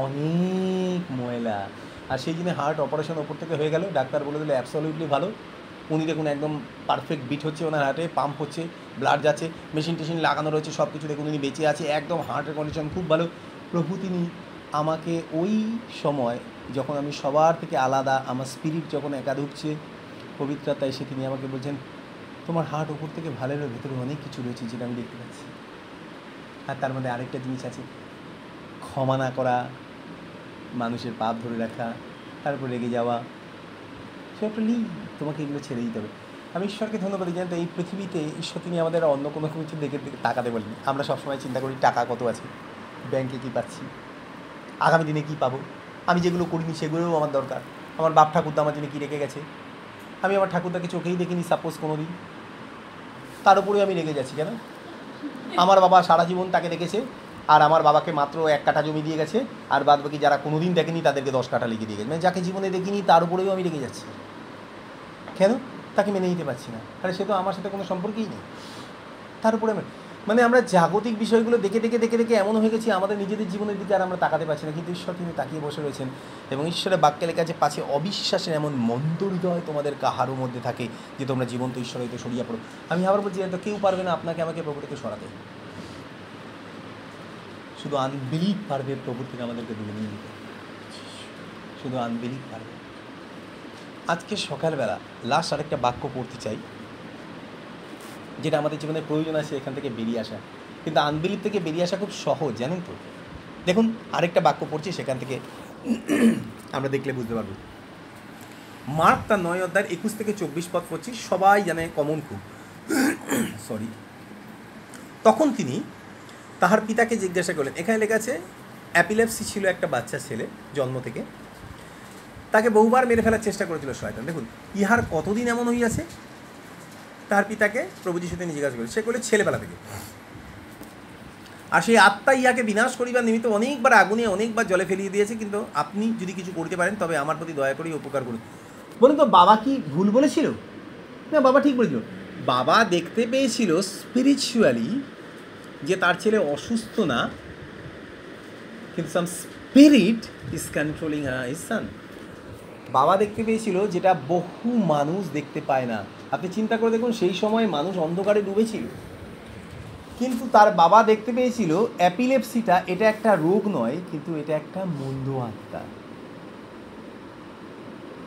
Speaker 1: অনেক ময়লা। আর সেই জন্য হার্ট অপারেশন ওপর থেকে হয়ে গেল, ডাক্তার বলে দিল অ্যাবসলিউটলি ভালো। উনি দেখুন একদম পারফেক্ট বিট হচ্ছে ওনার হার্টে, পাম্প হচ্ছে, ব্লাড যাচ্ছে, মেশিন টেশিন লাগানো রয়েছে, সব কিছু দেখুন উনি বেঁচে আছে, একদম হার্টের কন্ডিশন খুব ভালো। প্রভু তিনি আমাকে ওই সময় যখন আমি সবার থেকে আলাদা, আমার স্পিরিট যখন একা ঢুকছে, পবিত্রতা এসে তিনি আমাকে বলছেন তোমার হার্ট ওপর থেকে ভালো হলো, ভেতরে অনেক কিছু রয়েছে যেটা আমি দেখতে পাচ্ছি। আর তার মধ্যে আরেকটা জিনিস আছে, ক্ষমা না করা, মানুষের পাপ ধরে রাখা, তারপর রেগে যাওয়া, সেগুলি তোমাকে এগুলো ছেড়ে দিতে হবে। আমি ঈশ্বরকে ধন্যবাদ দিই, জানতো এই পৃথিবীতে ঈশ্বর তিনি আমাদের অন্য কোনো কিছু দেখে তাকাতে বলিনি। আমরা সবসময় চিন্তা করি টাকা কত আছে, ব্যাংকে কী পাচ্ছি, আগামী দিনে কী পাবো, আমি যেগুলো করিনি সেগুলোও আমার দরকার, আমার বাপ ঠাকুরদা আমার জন্য কী রেখে গেছে, আমি আমার ঠাকুরদাকে চোখেই দেখিনি সাপোজ কোনো দিন, তার উপরেও আমি রেগে যাচ্ছি কেন? আমার বাবা সারা জীবন তাকে দেখেছে, আর আমার বাবাকে মাত্র 1 কাঠা জমি দিয়ে গেছে, আর বাদ বাকি যারা কোনো দিন দেখেনি তাদেরকে 10 কাঠা লিখে দিয়ে গেছে। মানে যাকে জীবনে দেখিনি তার উপরেও আমি রেগে যাচ্ছি কেন? তাকে মেনে নিতে পারছি না। আরে সে তো আমার সাথে কোনো সম্পর্কই নেই, তার উপরে মানে আমরা জাগতিক বিষয়গুলো দেখে দেখে দেখে দেখে এমন হয়ে গেছি আমাদের নিজেদের জীবনের দিকে আর আমরা তাকাতে পারছি না। কিন্তু ঈশ্বর তিনি তাকিয়ে বসে রয়েছেন, এবং ঈশ্বরের বাক্যে লেখা আছে পাছে অবিশ্বাসের এমন মন্দ হৃদয় তোমাদের কাহারও মধ্যে থাকে যে তোমরা জীবন্ত ঈশ্বর হইতে সরিয়া পড়ো। আমি আবার বলছি তো কেউ পারবে না আপনাকে আমাকে প্রভু থেকে সরাতে, শুধু আনবিলিভ পারবে প্রভু থেকে আমাদেরকে দূরে নিয়ে নিতে, শুধু আনবিলিভ পারবে। আজকে সকালবেলা লাস্ট আরেকটা বাক্য পড়তে চাই, যেটা আমাদের জীবনে প্রয়োজন আছে এখান থেকে বেরিয়ে আসা। কিন্তু আনবিলিভ থেকে বেরিয়ে আসা খুব সহজ, জানেন তো? দেখুন আরেকটা বাক্য পড়ছি, সেখান থেকে আমরা দেখলে বুঝতে পারবো। মার্ক তার 9 অধ্যায়ের 21 থেকে 24 পদ পড়ছি, সবাই জানে, কমন খুব। সরি। তখন তিনি তাহার পিতাকে জিজ্ঞাসা করলেন, এখানে লেখা আছে অ্যাপিলেপসি ছিল একটা বাচ্চা ছেলে জন্ম থেকে, তাকে বহুবার মেরে ফেলার চেষ্টা করেছিল শয়তান। দেখুন ইহার কতদিন এমন হইয়াছে। তার পিতাকে প্রভু যিশু তিনি জিজ্ঞাসা করেন, সে করলে ছেলেবেলা থেকে। আর সেই আত্মা ইহাকে বিনাশ করিবার নিমিত্ত অনেকবার আগুনে অনেকবার জলে ফেলিয়ে দিয়েছে, কিন্তু আপনি যদি কিছু করতে পারেন তবে আমার প্রতি দয়া করে উপকার করুন। বলুন তো বাবা কি ভুল বলেছিল? না, বাবা ঠিক বলেছিল। বাবা দেখতে পেয়েছিল স্পিরিচুয়ালি যে তার ছেলে অসুস্থ না, কিন্তু some spirit is controlling his son. বাবা দেখতে পেয়েছিল যেটা বহু মানুষ দেখতে পায় না। আপনি চিন্তা করে দেখুন, সেই সময় মানুষ অন্ধকারে ডুবেছিল, কিন্তু তার বাবা দেখতে পেয়েছিল অ্যাপিলেপসিটা এটা একটা রোগ নয়, কিন্তু এটা একটা মন্দ আত্মা,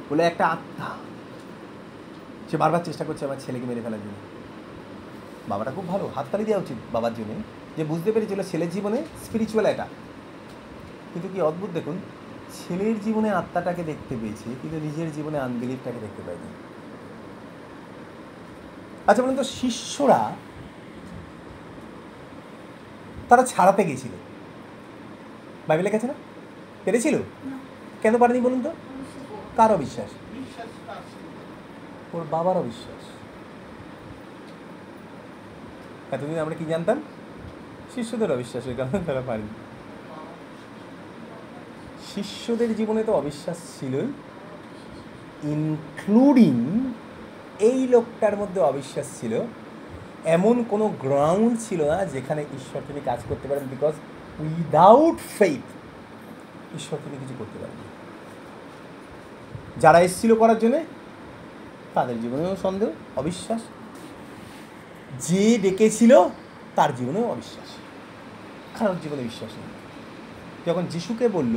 Speaker 1: বলে একটা আত্মা। সে বারবার চেষ্টা করছে আমার ছেলেকে মেরে ফেলার জন্য। বাবাটা খুব ভালো, হাততালি দেওয়া উচিত বাবার জন্য, যে বুঝতে পেরেছিল ছেলের জীবনে স্পিরিচুয়াল এটা। কিন্তু কি অদ্ভুত দেখুন, ছেলের জীবনে আত্মাটাকে দেখতে পেয়েছে, কিন্তু নিজের জীবনে আনবিলিভটাকে দেখতে পায়নি। আচ্ছা বলুন তো, শিষ্যরা তারা ছাড়াতে গেছিল, বাইবেলে গেছে না? পেরেছিল? কেন পারেনি বলুন তো? কার অবিশ্বাস? ওর বাবার অবিশ্বাস। এতদিন আমরা কি জানতাম? শিষ্যদের অবিশ্বাসের কারণে তারা পারেনি। শিষ্যদের জীবনে তো অবিশ্বাস ছিলই, ইনক্লুডিং এই লোকটার মধ্যে অবিশ্বাস ছিল। এমন কোনো গ্রাউন্ড ছিল না যেখানে ঈশ্বর তিনি কাজ করতে পারেন, বিকজ উইদাউট ফেইথ ঈশ্বর তিনি কিছু করতে পারেন। যারা এসেছিল করার জন্যে তাদের জীবনেও সন্দেহ, অবিশ্বাস। যে ডেকেছিল তার জীবনেও অবিশ্বাস, কারোর জীবনে বিশ্বাস নেই। যখন যিশুকে বলল,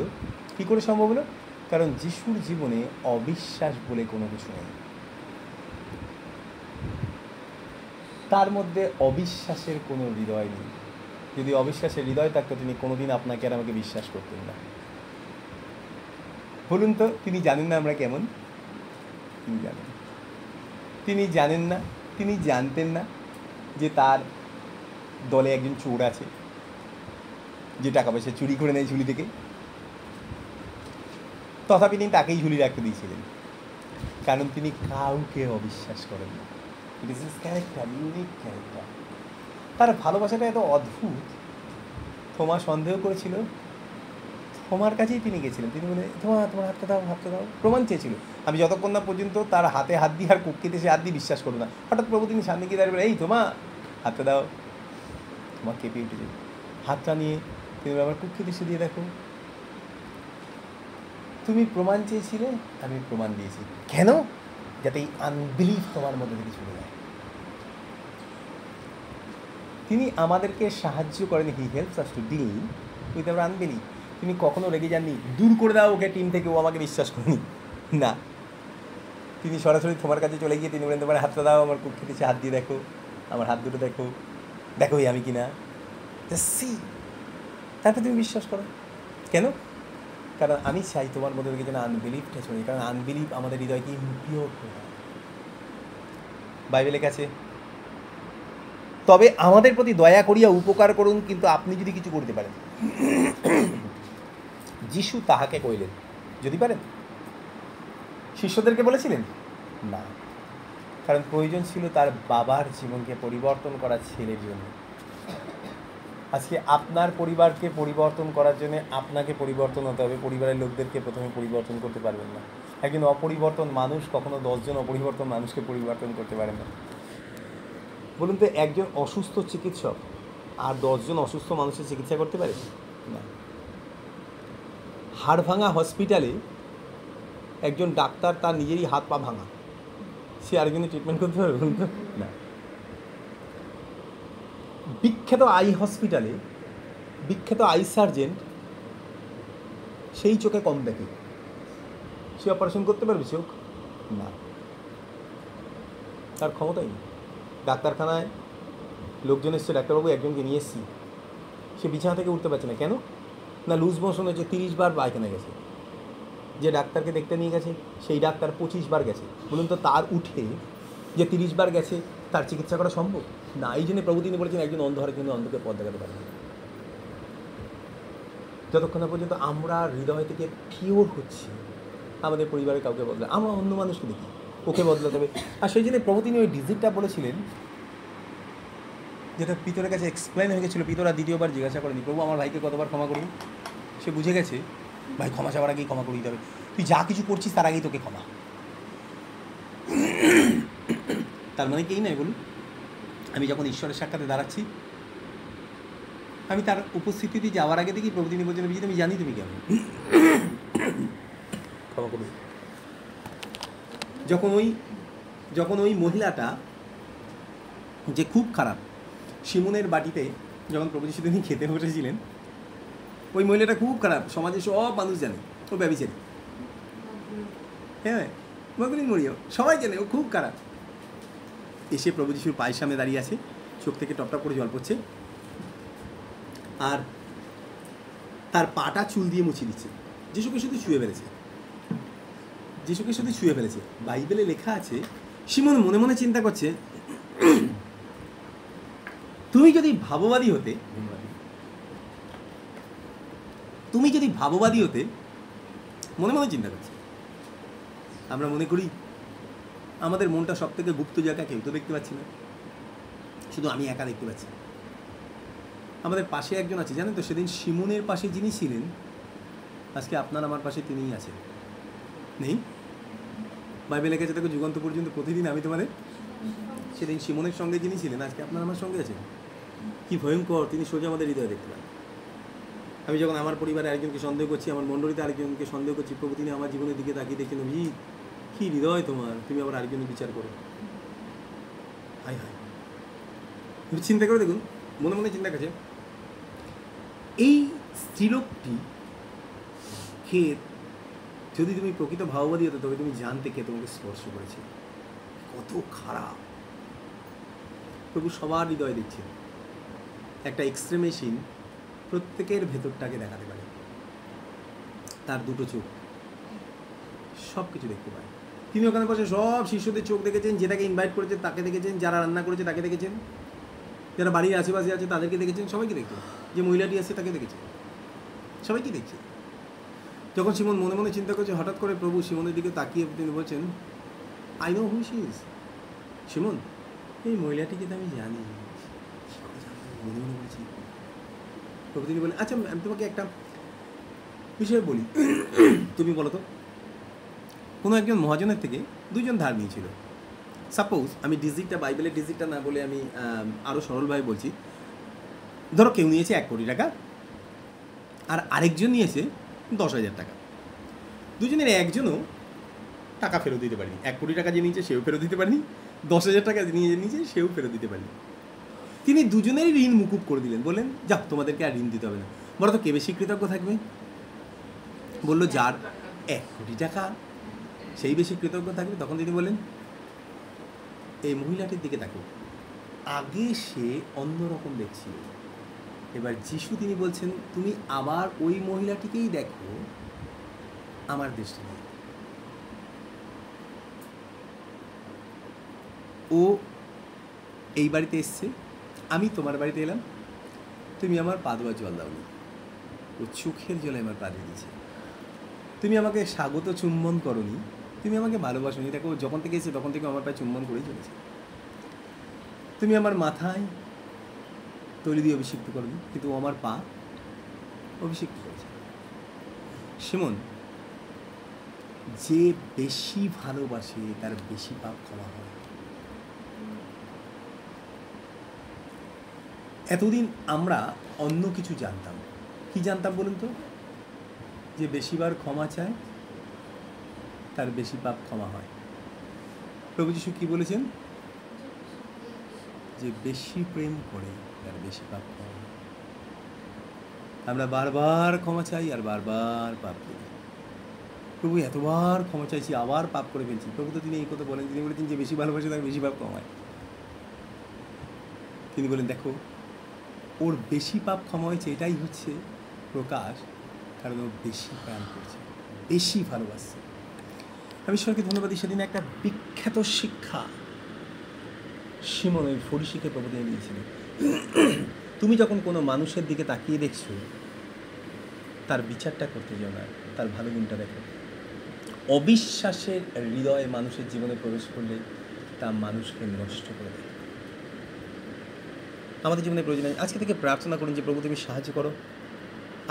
Speaker 1: কী করে সম্ভব হলো? কারণ যিশুর জীবনে অবিশ্বাস বলে কোনো কিছু নেই। তার মধ্যে অবিশ্বাসের কোনো হৃদয় নেই। যদি অবিশ্বাসের হৃদয় থাকতো তিনি কোনোদিন আপনাকে আর আমাকে বিশ্বাস করতেন না। বলুন তো, তিনি জানেন না আমরা কেমন? তিনি জানেন। তিনি জানেন না, তিনি জানতেন না যে তার দলে একজন চোর আছে যে টাকা পয়সা চুরি করে নেয় ঝুলি থেকে। তথাপি তিনি তাকেই ঝুলি রাখতে দিয়েছিলেন, কারণ তিনি কাউকে অবিশ্বাস করেন না। It is his character, unique character. তার ভালোবাসাটা এত অদ্ভুত। থোমা সন্দেহ করেছিল, থোমার কাছেই তিনি গেছিলেন। তিনি বলে, তোমার হাতটা দাও, হাতটা দাও। প্রমাণ চেয়েছিল। আমি যতক্ষণ না পর্যন্ত তার হাতে হাত দিয়ে আর কুক্ষিতে সে হাত দিয়ে বিশ্বাস করো না। হঠাৎ প্রভু তিনি সামনে গিয়ে দাঁড়িয়ে বলে, এই তোমা হাতটা দাও। তোমার কেঁপে উঠেছে। হাতটা নিয়ে তুমি আমার কুক্ষিতে সে দিয়ে দেখো, তুমি প্রমাণ চেয়েছিলে, আমি প্রমাণ দিয়েছি। কেন? যাতে এই আনবিলিভ তোমার মধ্যে থেকে চলে যায়। তিনি আমাদেরকে সাহায্য করেন, he helps us to deal with our unbelief. তিনি কখনো রেগে যাননি, দূর করে দাও ওকে টিম থেকে, ও আমাকে বিশ্বাস করেনি না। তিনি সরাসরি তোমার কাছে চলে গিয়ে তিনি বলেন, তোমার হাতটা দাও, আমার কুক্ষিতে সে হাত দিয়ে দেখো, আমার হাত দুটো দেখো, দেখো আমি কিনা, সি। তারপরে তুমি বিশ্বাস করো। কেন? কারণ আমি চাই তোমার মধ্যে থেকে যেন আনবিলিভটা চলে, কারণ আনবিলিভ আমাদের হৃদয়কে ইমপিওর করে দেয়। বাইবেলের কাছে, তবে আমাদের প্রতি দয়া করিয়া উপকার করুন, কিন্তু আপনি যদি কিছু করতে পারেন। যিশু তাহাকে কইলেন, যদি পারেন। শিষ্যদেরকে বলেছিলেন না, কারণ প্রয়োজন ছিল তার বাবার জীবনকে পরিবর্তন করা ছেলের জন্য। আজকে আপনার পরিবারকে পরিবর্তন করার জন্য আপনাকে পরিবর্তন হতে হবে। পরিবারের লোকদেরকে প্রথমে পরিবর্তন করতে পারবেন না। একজন অপরিবর্তন মানুষ কখনো 10 জন অপরিবর্তন মানুষকে পরিবর্তন করতে পারে না। বলুন তো, একজন অসুস্থ চিকিৎসক আর 10 জন অসুস্থ মানুষের চিকিৎসা করতে পারে না। হাড় ভাঙা হসপিটালে একজন ডাক্তার তার নিজেরই হাত পা ভাঙা, সে আরেকজনের ট্রিটমেন্ট করতে পারবে? বলুন তো, না। বিখ্যাত আই হসপিটালে বিখ্যাত আই সার্জেন্ট, সেই চোখে কম দেখে, সে অপারেশন করতে পারবে চোখ? না, তার ক্ষমতাই নেই। ডাক্তারখানায় লোকজন এসছে, ডাক্তারবাবু একজনকে নিয়ে এসছি, সে বিছানা থেকে উঠতে পারছে না। কেন? না, লুজ মোশন হয়েছে, 30 বার পায়খানা গেছে। যে ডাক্তারকে দেখতে নিয়ে গেছে সেই ডাক্তার 25 বার গেছে, বলুন তো তার উঠে যে 30 বার গেছে তার চিকিৎসা করা সম্ভব না। এই জন্য প্রভু তিনি বলেছেন একজন অন্ধ হওয়ার জন্য অন্ধকে পথ দেখাতে পারে না। যতক্ষণ না পর্যন্ত আমরা হৃদয় থেকে পিওর হচ্ছি, আমাদের পরিবারের কাউকে বদলায়, আমরা অন্য মানুষকে দেখি, ওকে বদলাতে হবে। আর সেই জন্য প্রভু তিনি ওই ডিজিটটা বলেছিলেন, যেটা পিতরের কাছে এক্সপ্লেন হয়ে গেছিলো। পিতর আর দ্বিতীয়বার জিজ্ঞাসা করেনি প্রভু আমার ভাইকে কতবার ক্ষমা করুন। সে বুঝে গেছে ভাই ক্ষমা চাওয়ার আগেই ক্ষমা করে দিতে হবে, তুই যা কিছু করছিস তার আগেই তোকে ক্ষমা। তার মানে কেই নয় বলুন, আমি যখন ঈশ্বরের সাক্ষাতে দাঁড়াচ্ছি, আমি তার উপস্থিতিতে যাওয়ার আগে থেকেই প্রভু তিনি বলছেন আমি জানি তুমি কেমন, ক্ষমা করুন। যখন ওই মহিলাটা যে খুব খারাপ, শিমুনের বাটিতে যখন প্রভু যিশু তিনি খেতে বসেছিলেন, ওই মহিলাটা খুব খারাপ, সমাজে সব মানুষ জানে ও ব্যভিচারী, হ্যাঁ মগলিন মরিও সবাই জানে ও খুব খারাপ। এসে প্রভু যিশুর পায়ের সামনে দাঁড়িয়ে আছে, চোখ থেকে টপটপ করে জল পড়ছে, আর তার পাটা চুল দিয়ে মুছিয়ে দিচ্ছে। যিশুকে শুধু ছুঁয়ে ফেলেছে। বাইবেলে লেখা আছে, শিমন মনে মনে চিন্তা করছে, তুমি যদি ভাববাদী হতে, মনে মনে চিন্তা করছে। আমরা মনে করি আমাদের মনটা সব থেকে গুপ্ত জায়গা, কেউ তো দেখতে পাচ্ছি না, শুধু আমি একা দেখতে পাচ্ছি। আমাদের পাশে একজন আছে, জানেন তো, সেদিন শিমুনের পাশে যিনি ছিলেন আজকে আপনার আমার পাশে তিনিই আছেন, নেই? বাইবেলে লেখা আছে দেখো, যুগান্ত পর্যন্ত প্রতিদিন আমি তোমাদের, সেদিন শিমুনের সঙ্গে যিনি ছিলেন আজকে আপনার আমার সঙ্গে আছেন। কি ভয়ঙ্কর, তিনি সোজা আমাদের হৃদয়ে দেখতে পান। আমি যখন আমার পরিবারে আরেকজনকে সন্দেহ করছি, আমার মণ্ডলীতে আরেকজনকে সন্দেহ করছি, প্রভু তিনি আমার জীবনের দিকে তাকিয়ে দেখছেন, কি হৃদয় তোমার, তুমি আবার আরেকজনের বিচার করো। হায় হায়, তুমি চিন্তা করে দেখুন, মনে মনে চিন্তা করছে, এই স্ত্রীলোকটি কে, যদি তুমি প্রকৃত ভাববাদী হতো তবে তুমি জানতে কে তোমাকে স্পর্শ করেছে, কত খারাপ। প্রভু সবার হৃদয় দেখছে। একটা এক্সরে মেশিন প্রত্যেকের ভেতরটাকে দেখাতে পারে, তার দুটো চোখ সব কিছু দেখতে পায়। তিনি ওখানে বসে সব শিষ্যদের চোখ দেখেছেন, যেটাকে ইনভাইট করেছে তাকে দেখেছেন, যারা রান্না করেছে তাকে দেখেছেন, যারা বাড়ির আশেপাশে আছে তাদেরকে দেখেছেন, সবাইকে দেখছেন, যে মহিলাটি আছে তাকে দেখেছেন, সবাইকে দেখছে। যখন শিমন মনে মনে চিন্তা করছে, হঠাৎ করে প্রভু শিমনের দিকে তাকিয়ে তিনি বলছেন, I know who she is. Simon, এই মহিলাটিকে তো আমি জানি। মনে মনে বলছি। প্রভু তিনি বলেন, আচ্ছা আমি তোমাকে একটা বিষয় বলি, তুমি বলো তো, কোনো একজন মহাজনের থেকে দুজন ধার নিয়েছিল। সাপোজ আমি ডিজিটটা, বাইবেলের ডিজিটটা না বলে আমি আরও সরলভাবে বলছি, ধরো কেউ নিয়েছে 1 কোটি টাকা আর আরেকজন নিয়েছে 10,000 টাকা। দুজনের একজনও টাকা ফেরত দিতে পারেনি। 1 কোটি টাকা যে নিয়েছে সেও ফেরত দিতে পারেনি, 10,000 টাকা নিয়েছে সেও ফেরত দিতে পারেনি। তিনি দুজনেরই ঋণ মুকুব করে দিলেন, বললেন যাক তোমাদেরকে আর ঋণ দিতে হবে না। বলো তো কে বেশি কৃতজ্ঞ থাকবে? বললো যার 1 কোটি টাকা সেই বেশি কৃতজ্ঞ থাকবে। তখন তিনি বললেন, এই মহিলাটির দিকে তাকো, আগে সে অন্যরকম দেখছিল, এবার যিশু তিনি বলছেন তুমি আবার ওই মহিলাটিকেই দেখো আমার দৃষ্টি নেই। ও এই বাড়িতে এসছে, আমি তোমার বাড়িতে এলাম, তুমি আমার পা ধোয়ার জল দাওনি, ও চোখের জলে আমার পা দিয়ে দিয়েছে। তুমি আমাকে স্বাগত চুম্বন করনি, তুমি আমাকে ভালোবাসোনি। দেখো যখন থেকে এসে তখন থেকে আমার পায়ে চুম্বন করেই চলেছে। তুমি আমার মাথায় তৈরি দিয়ে অভিষিক্ত করনি, কিন্তু ও আমার পা অভিষিক্ত করেছে। শিমন, যে বেশি ভালোবাসে তার বেশি পাপ ক্ষমা হয়। এতদিন আমরা অন্য কিছু জানতাম। কি জানতাম বলুন তো? যে বেশিবার ক্ষমা চায় তার বেশি পাপ ক্ষমা হয়। প্রভু যিশু কি বলেছেন? যে বেশি প্রেম করে তার বেশি পাপ ক্ষমা হয়। আমরা বারবার ক্ষমা চাই আর বারবার পাপ করি। প্রভু এতবার ক্ষমা চাইছি, আবার পাপ করে ফেলছি। প্রভু তো তিনি এই কথা বলেন, তিনি বলেছেন যে বেশি ভালোবাসে তার বেশি পাপ ক্ষমায়। তিনি বলেন দেখো ওর বেশি পাপ ক্ষমা হয়েছে, এটাই হচ্ছে প্রকাশ, কারণ ও বেশি প্রাণ করছে। বেশি ভালোবাসছে। আমি ঈশ্বরকে ধন্যবাদ দিই, সেদিন একটা বিখ্যাত শিক্ষা সিমন ওই ফরিসিকে প্রভু দিয়ে দিয়েছিল। তুমি যখন কোনো মানুষের দিকে তাকিয়ে দেখছো, তার বিচারটা করতে যাও না, তার ভালো গুণটা দেখো। অবিশ্বাসের হৃদয়ে মানুষের জীবনে প্রবেশ করলে তা মানুষকে নষ্ট করে দেয়। আমাদের জীবনে প্রয়োজন আজকে থেকে প্রার্থনা করুন যে প্রভু তুমি সাহায্য করো,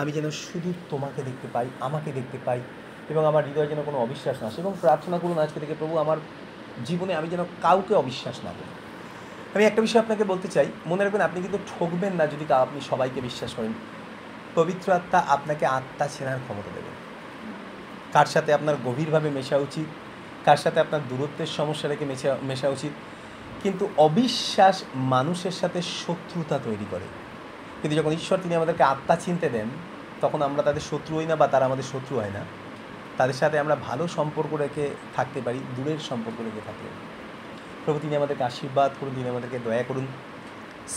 Speaker 1: আমি যেন শুধু তোমাকে দেখতে পাই, আমাকে দেখতে পাই, এবং আমার হৃদয়ে যেন কোনো অবিশ্বাস না আসে। এবং প্রার্থনা করুন আজকে থেকে প্রভু আমার জীবনে আমি যেন কাউকে অবিশ্বাস না করি। আমি একটা বিষয় আপনাকে বলতে চাই, মনে রাখবেন আপনি কিন্তু ঠকবেন না যদি আপনি সবাইকে বিশ্বাস করেন। পবিত্র আত্মা আপনাকে আত্মা চেনার ক্ষমতা দেবে। কার সাথে আপনার গভীরভাবে মেশা উচিত, কার সাথে আপনার দূরত্বের সমস্যা রেখে মেশা উচিত। কিন্তু অবিশ্বাস মানুষের সাথে শত্রুতা তৈরি করে। কিন্তু যখন ঈশ্বর তিনি আমাদেরকে আত্মা চিনতে দেন, তখন আমরা তাদের শত্রু হই না বা তারা আমাদের শত্রু হয় না। তাদের সাথে আমরা ভালো সম্পর্ক রেখে থাকতে পারি, দূরের সম্পর্ক রেখে থাকতে পারি। প্রভু তিনি আমাদেরকে আশীর্বাদ করুন, তিনি আমাদেরকে দয়া করুন।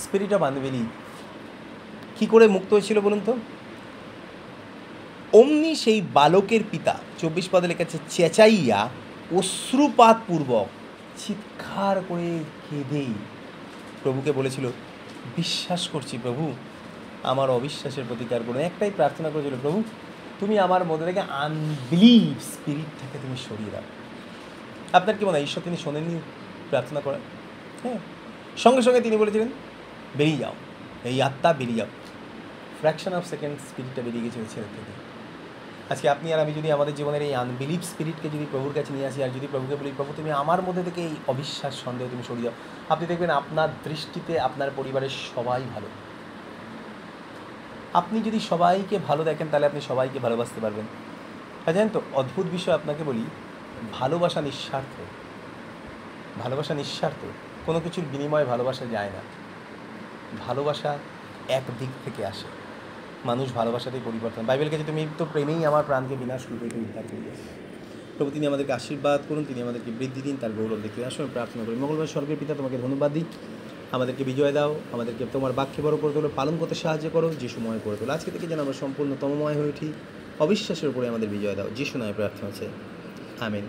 Speaker 1: স্পিরিট অফ আনবিলিভ কী করে মুক্ত হয়েছিল বলুন তো? অমনি সেই বালকের পিতা, 24 পদে লেখা আছে, চেঁচাইয়া অশ্রুপাতপূর্বক চিৎকার করে কেঁদেই প্রভুকে বলেছিল, বিশ্বাস করছি প্রভু, আমার অবিশ্বাসের প্রতিকার করুন। একটাই প্রার্থনা করেছিল, প্রভু তুমি আমার মধ্যে থেকে আনবিলিভ স্পিরিটটাকে তুমি সরিয়ে দাও। আপনার কি মনে হয় ঈশ্বর তিনি শোনেননি প্রার্থনা করেন? হ্যাঁ, সঙ্গে সঙ্গে তিনি বলেছিলেন বেরিয়ে যাও, এই আত্মা বেরিয়ে যাও। ফ্র্যাকশন অফ সেকেন্ড স্পিরিটটা বেরিয়ে গেছিল ছেলের থেকে। আজকে আপনি আর আমি যদি আমাদের জীবনের এই আনবিলিভ স্পিরিটকে যদি প্রভুর কাছে নিয়ে আসি, আর যদি প্রভুকে বলি, প্রভু তুমি আমার মধ্যে থেকে এই অবিশ্বাস সন্দেহ তুমি সরিয়ে দাও, আপনি দেখবেন আপনার দৃষ্টিতে আপনার পরিবারের সবাই ভালো। আপনি যদি সবাইকে ভালো দেখেন, তাহলে আপনি সবাইকে ভালোবাসতে পারবেন। আর জানেন তো, অদ্ভুত বিষয় আপনাকে বলি, ভালোবাসা নিঃস্বার্থ। ভালোবাসা নিঃস্বার্থ, কোনো কিছুর বিনিময়ে ভালোবাসা যায় না। ভালোবাসা এক দিক থেকে আসে, মানুষ ভালোবাসাতেই পরিবর্তন। বাইবেল কাছে তুমি তো প্রেমেই আমার প্রাণকে বিনাশ রূপে উদ্ধার করিবে। প্রভু তিনি আমাদেরকে আশীর্বাদ করুন, তিনি আমাদেরকে বৃদ্ধি দিন, তার গৌরব দেখতে আসুন প্রার্থনা করি। মঙ্গলবার স্বর্গের পিতা তোমাকে ধন্যবাদ দিই, আমাদেরকে বিজয় দাও, আমাদেরকে তোমার বাক্যে বড় করে তোলো, পালন করতে সাহায্য করো, যিশুময় করে তোলো। আজকে থেকে যেন আমরা সম্পূর্ণ তমময় হয়ে উঠি, অবিশ্বাসের উপরে আমাদের বিজয় দাও। যিশু নামে প্রার্থনা আছে, আমিন।